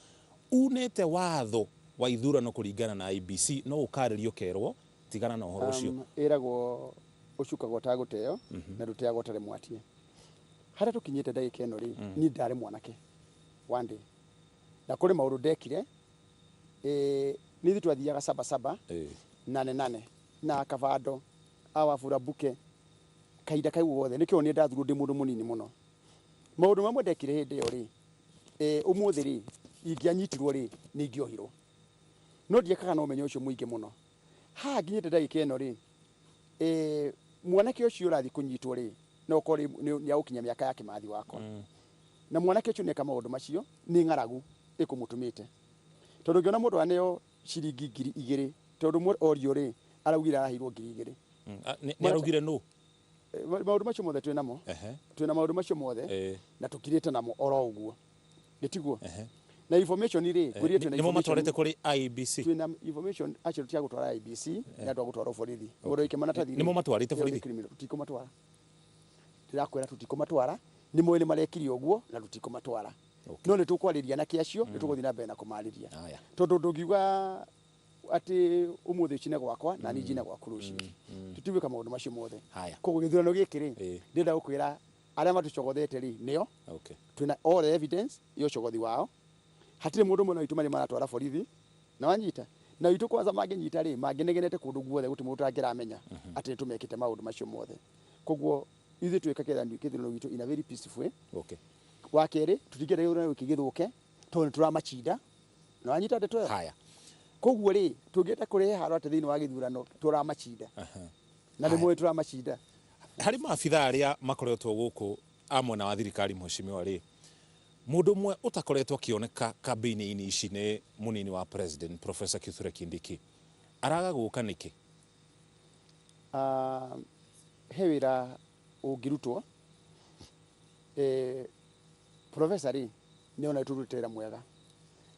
unete watho wa ithurano kuringana na IBC no ukaririo kerwo tigana na uhoro ucio iragwo ucukagwo taguteo na ruteagwo tare mwatie hara tukinyite ndagika eno ri ni ndare mwanake one day na kuri mauru ndekire ni thitwathiaga saba nane na kavado awafura buke kaida kai wothe nikio ni ndathuru ndi mundu munini muno maundu mamwe ndekire hindi yo ri umuthi ri ingianyitirwo ri ni ngiohirwo no ndiekaga no menyo ucio muingi muno ha nginyite ndagika eno ri mwanake ucio urathi kunyitwo ri no kori ni aukinya miaka yake mathi wako na mwanake ucio neka maundu macio ni ngaragu ikumutumite tondu ngiona mundu aneo ciringi 2,000 tondu orio ri araugire arahirwo 2,000 ni araugire no maundu macio mothe twinamo twina maundu macio mothe na tukirite namo oro uguo nitiguo na information ri kurie twina nimo matwarete kuri IBC twina information acio tia gutwara IBC na ndo gutwara borithi mundu ikemana tathi nimo matwarite borithi tutikomatwara tirakwira tutikomatwara ni mwene marekirio uguo na tutikomatwara no ni tukwariria na kiacio ni tuguthi na mbere na kumariria tondu ndungiuga ati umuthi cine gwakwa na ni jine gwaku ruci tutibika maundu macio mothe koguo githurano gikiri ndenda gukwira aria matucogothete ri nio twina all evidence yo cogothi wao hatire mundu mwana itu mari maratwara borithi na wanyita na itu kwanza manginyita ri manginegenete kundu guothe guti mundu angiramenya ati tumekite maundu macio mothe koguo ithe twika kithurano gitu in a very peaceful wa keri tutigere ura ukigithuke tondu turamachinda na wanyita ndeto haya koguo ri tungita kurehe haro ati thiini wa githurano turamachinda na ni mwe turamachinda hari maabitha aria makoretwo guku amwe na wa thirikari muheshimiwa ri mundu mwe utakoretwo kioneka campaign-ini ici ni munini wa president Professor Kithure Kindiki araga guka niki he wira ungirutwo Professor ri ni ona turutera mwega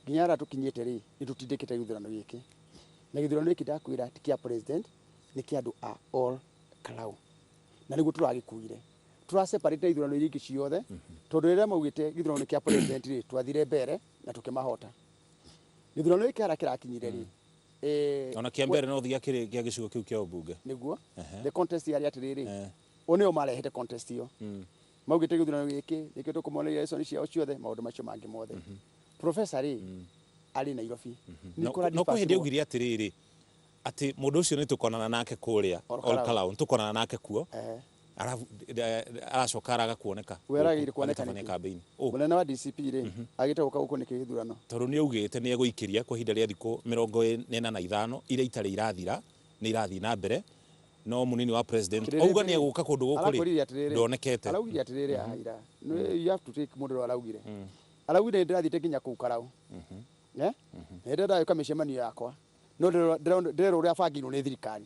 nginyara tukinyete ri nitutindikite githurano giki na githurano giki ndakwira tikia president ni kia andu a all Kalau na niguo turagikuire turaseparate ithurano iriki ciothe tondu rira maugite githurano ni kia president ri twathire mbere na tukimahota githurano giki ara kirakinyire ri ona kia mbere no thia kiri kia gicigo kiu kia ubunge niguo the contest yari atiriri one o marehete contest iyo maugite githurano giki nikio tukumoneria lesson ciao ciothe maundu macio mangi mothe professor ri ari Nairobi no ko hindi ugiri atiriri ati mundu ucio ni tukonana nake kuria Olkalau tukonana nake kuo aracoka agakuoneka weragire kuoneka ni campaign munene wa DCP ri agite guka guku ni githurano tondu ni ugite ni eguikiria kwa hinda ria thiku 45 iria itari irathira ni irathi na mbere no munini wa president auga ni eguka kundu guku ri ndonekete araugire atiriri ahaira you have to take mundu araugire araugire ndirathite nginya ku Karau ndenda yuka micemania yakwa no ndero uria bangirwo ni thirikari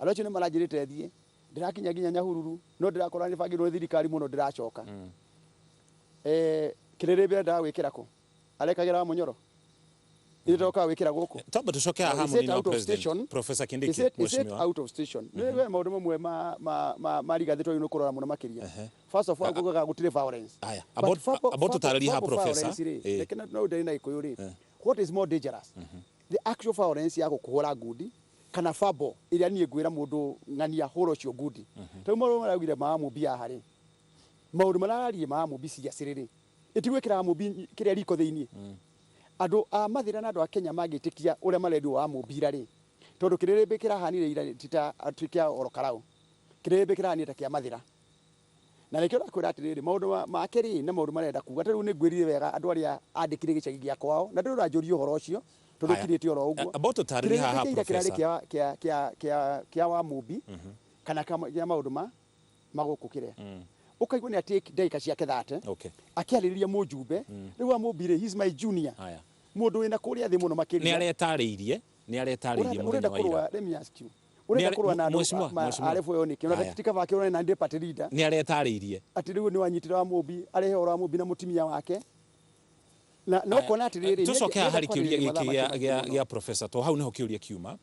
alocho ni maranjirite thie ndirakinya nginya Nyahururu no ndirakora ni bangirwo ni thirikari muno ndiracoka kirerebe ndagwikira ko arekagira Munyoro itoka wikira guku tamba tucoke aha munini wa president Professor Kindiki mheshimiwa out of station niwe maundu mamwe ma rigathitwo ino kurora muno makiria first of all gugaga gutire violence aya about tarari ha professor lekena no ndari na ikoyuri what is more dangerous the actual violence ya gukuhura ngudi kana fabo iria nie gwira mundu ngania horo cio ngudi to mo maragire maamu bia hari maundu marararie maamu bisi ya siriri itigwikira mubi kiria riko thiini andu a mathira na andu a Kenya magitikia uria marendio wa mubira ri tondu kirerebe kirahanire ira tita atuikia Olkalau kirerebe kirahanire kia mathira na nikio ndakwira atiriri maundu makeri na maundu marenda kuga tariu ni ngwirire wega andu aria andikire gicagi gia kwao na ndu ranjuria horo ucio tondu kirite oro uguo about tariri haha professor kia wa mubi kana kama ya maundu maguku kire ukaigwa ni ati ndagika ciake 30 akiaririria mujumbe riu wa mubire he's my junior mundu wina kuria thi muno makiria ni aretariirie mundu wa ira let me ask you urenda kurwa na andu arefu yo niki urenda tika vake urenda na party leader ni aretariirie ati riu ni wanyitira wa mubi arehe ora mubi na mutimia wake na no kona atiriri tucoke hari kiuria giki gia professor to hau neho kiuria kiuma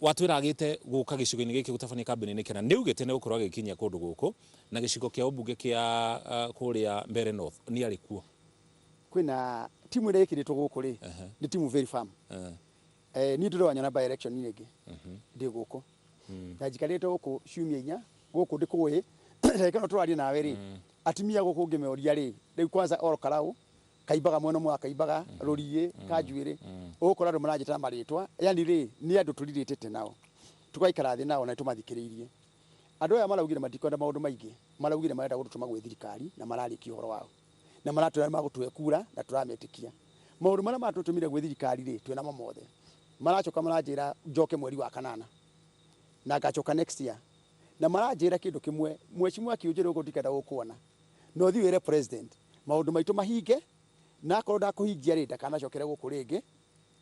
watwira agite guka gicigo-ini giki gutabania kambini-ini kana ni ugite ni gukorwo agikinyia kundu guku na gicigo kia ubunge kia kuria Mbeere North ni ari kuo kwina timu ire ikiritwo guku ri ni timu very firm ni ndiro wanyana by election ni ngi ndi guku na jikarite guku ciumia 4 guku ndikuwi rekano twari nawe ri atimia guku ngimeoria ri riu kwanza Olkalau kaibaga mwena mwa kaibaga Ruriye Kanjuire ukora ndo marajita maritwa yani ri ni andu tuliritete nao tukaikara thi nao na tumathikiriirie andu aya maraugire matikonda maundu maingi maraugire marenda gututuma gwe thirikari na marariki horo wao na maratwira magutwe kura na turametikia maundu mara matutumire gwe thirikari ri twina mamothe marachoka marajira njoke mweri wa 8 na gachoka next year na marajira kindu kimwe mheshimiwa akiujire uko ndikenda gukuona no thiwire president maundu maitu mahinge na korwo ndakuhingia ri ndakanacokere guku ringi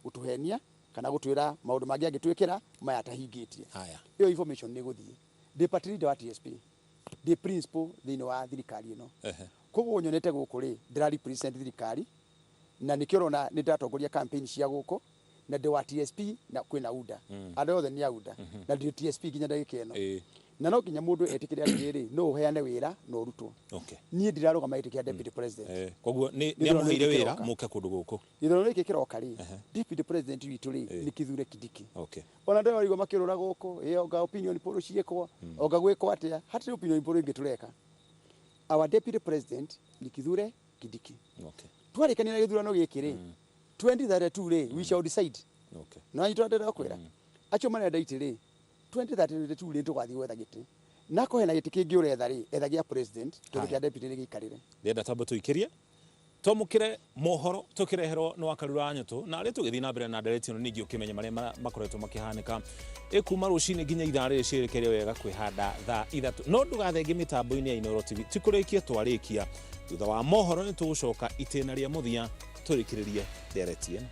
gutuhenia kana gutwira maundu mangi agitwikira maya tahingitie haya iyo information ni guthie the party leader wa TSP the principal thini wa thirikari ino koguo nyonete guku ri ndira represent thirikari na nikirona ni ndatongoria campaign cia guku na ndi wa TSP na kwina UDA andu othe ni AUDA na ndi TSP ginya ndagika ino na no kinya mundu etikire atiriri no uheane wira no rutwo nie ndirarugama itikia deputy president koguo ni amuheire wira muke kundu guku ithoro riki kiroka ri deputy president witu ri ni Kithure Kindiki ona ndio warigo makirura guku onga opinion poll ciekwo onga gwikwo atia hatire opinion poll ingi tureka our deputy president ni Kithure Kindiki twarikania na githurano giki ri 2032 ri we shall decide no itondera kwira acho marenda itiri 2032 ri tugathi wetha giti nako hena giti kingi uretha ri ethagia president tukia deputy ri gikarire ndenda tambo tuikirie tomukire mohoro tukireherwo no akarura nyutu na ri tugithi na mbere na ndereti no ningi ukimenya maria makoretwo makihanika ikuma rucini nginya ithare cirekeria wega kwihanda thaa 3 no ndugathengi mitambo-ini ya Inooro TV tikurikie twarikia thutha wa mohoro ni tugucoka itena ria muthia turikiririe ndereti eno.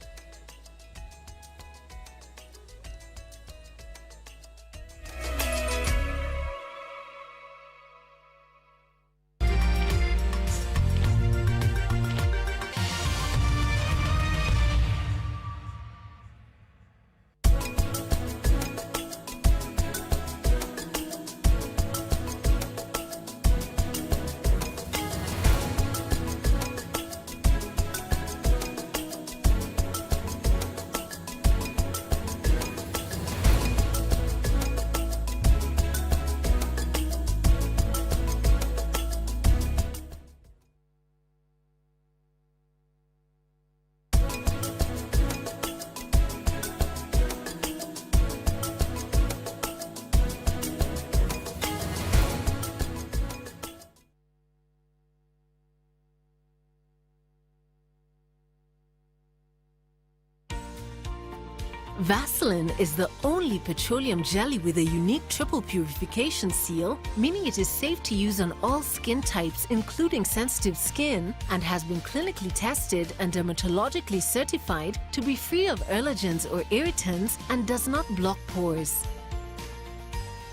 Vaseline is the only petroleum jelly with a unique triple purification seal, meaning it is safe to use on all skin types, including sensitive skin, and has been clinically tested and dermatologically certified to be free of allergens or irritants and does not block pores.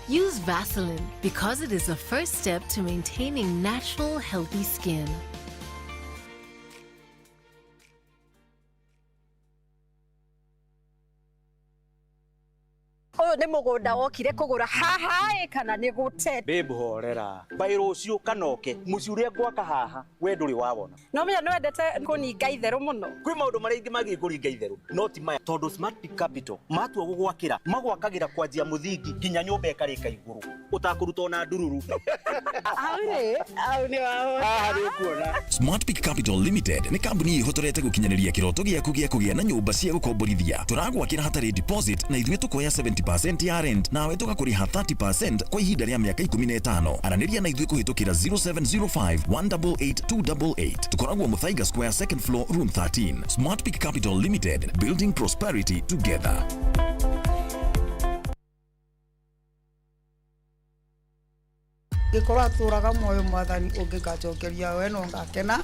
Use Vaseline because it is the first step to maintaining natural, healthy skin. Oyo nĩ mũgũnda wokire kũgũra haha kana nĩ gũte. Babe horera. Bairo ũcio kanoke. Mũciĩ ũrĩa gwaka haha we ndũrĩ wawona. No menya nĩ wendete kũninga itherũ mũno. Kwĩ maũndũ marĩa ingĩ magiĩ kũringa itherũ. No ti maya tondũ Smart Peak Capital matua gũgwakĩra magwakagĩra kwanjia mũthingi nginya nyũmba ĩkarĩka igũrũ. Ũtakũruta ona ndururu. Au nĩ wao. Smart Peak Capital Limited nĩ kambuni ihotorete gũkinyanĩria kĩroto gĩaku gĩa kũgĩa na nyũmba cia gũkomborithia. Tũragwakĩra hatarĩ deposit na ithuĩ tũkoya 70% ya rent nawe tũgakũrĩha 30% kwa ihinda rĩa mĩaka 15. Aranĩria na ithuĩ kũhĩtũkĩra 0705 188 288. Tũkoragwo Muthaiga Square, second floor, room 13. Smart Peak Capital Limited, building prosperity together. Gĩkorwo atũraga muoyo mwathani ũngĩkacokeria we no ngakena.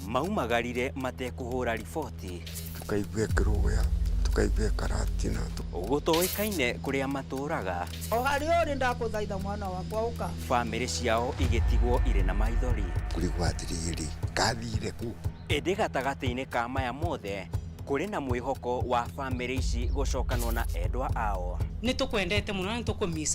Maumagarire matekũhũra riboti. Tukaigue kĩrũya, tukaigue karatina. Gũtoĩkaine kũrĩa matũraga. O harĩ ũrĩ ndakũthaitha mwana wakwa ũka. Bamĩrĩ ciao igĩtigwo irĩ na maithori. Kũrigwo atĩrĩrĩ, gathire kũ? Ĩndĩ gatagatĩ-inĩ ka maya mothe kũrĩ na mwĩhoko wa bamĩrĩ ici gũcokanwo na endwa ao. Nĩ tũkwendete mũno na nĩ tũkũmisa.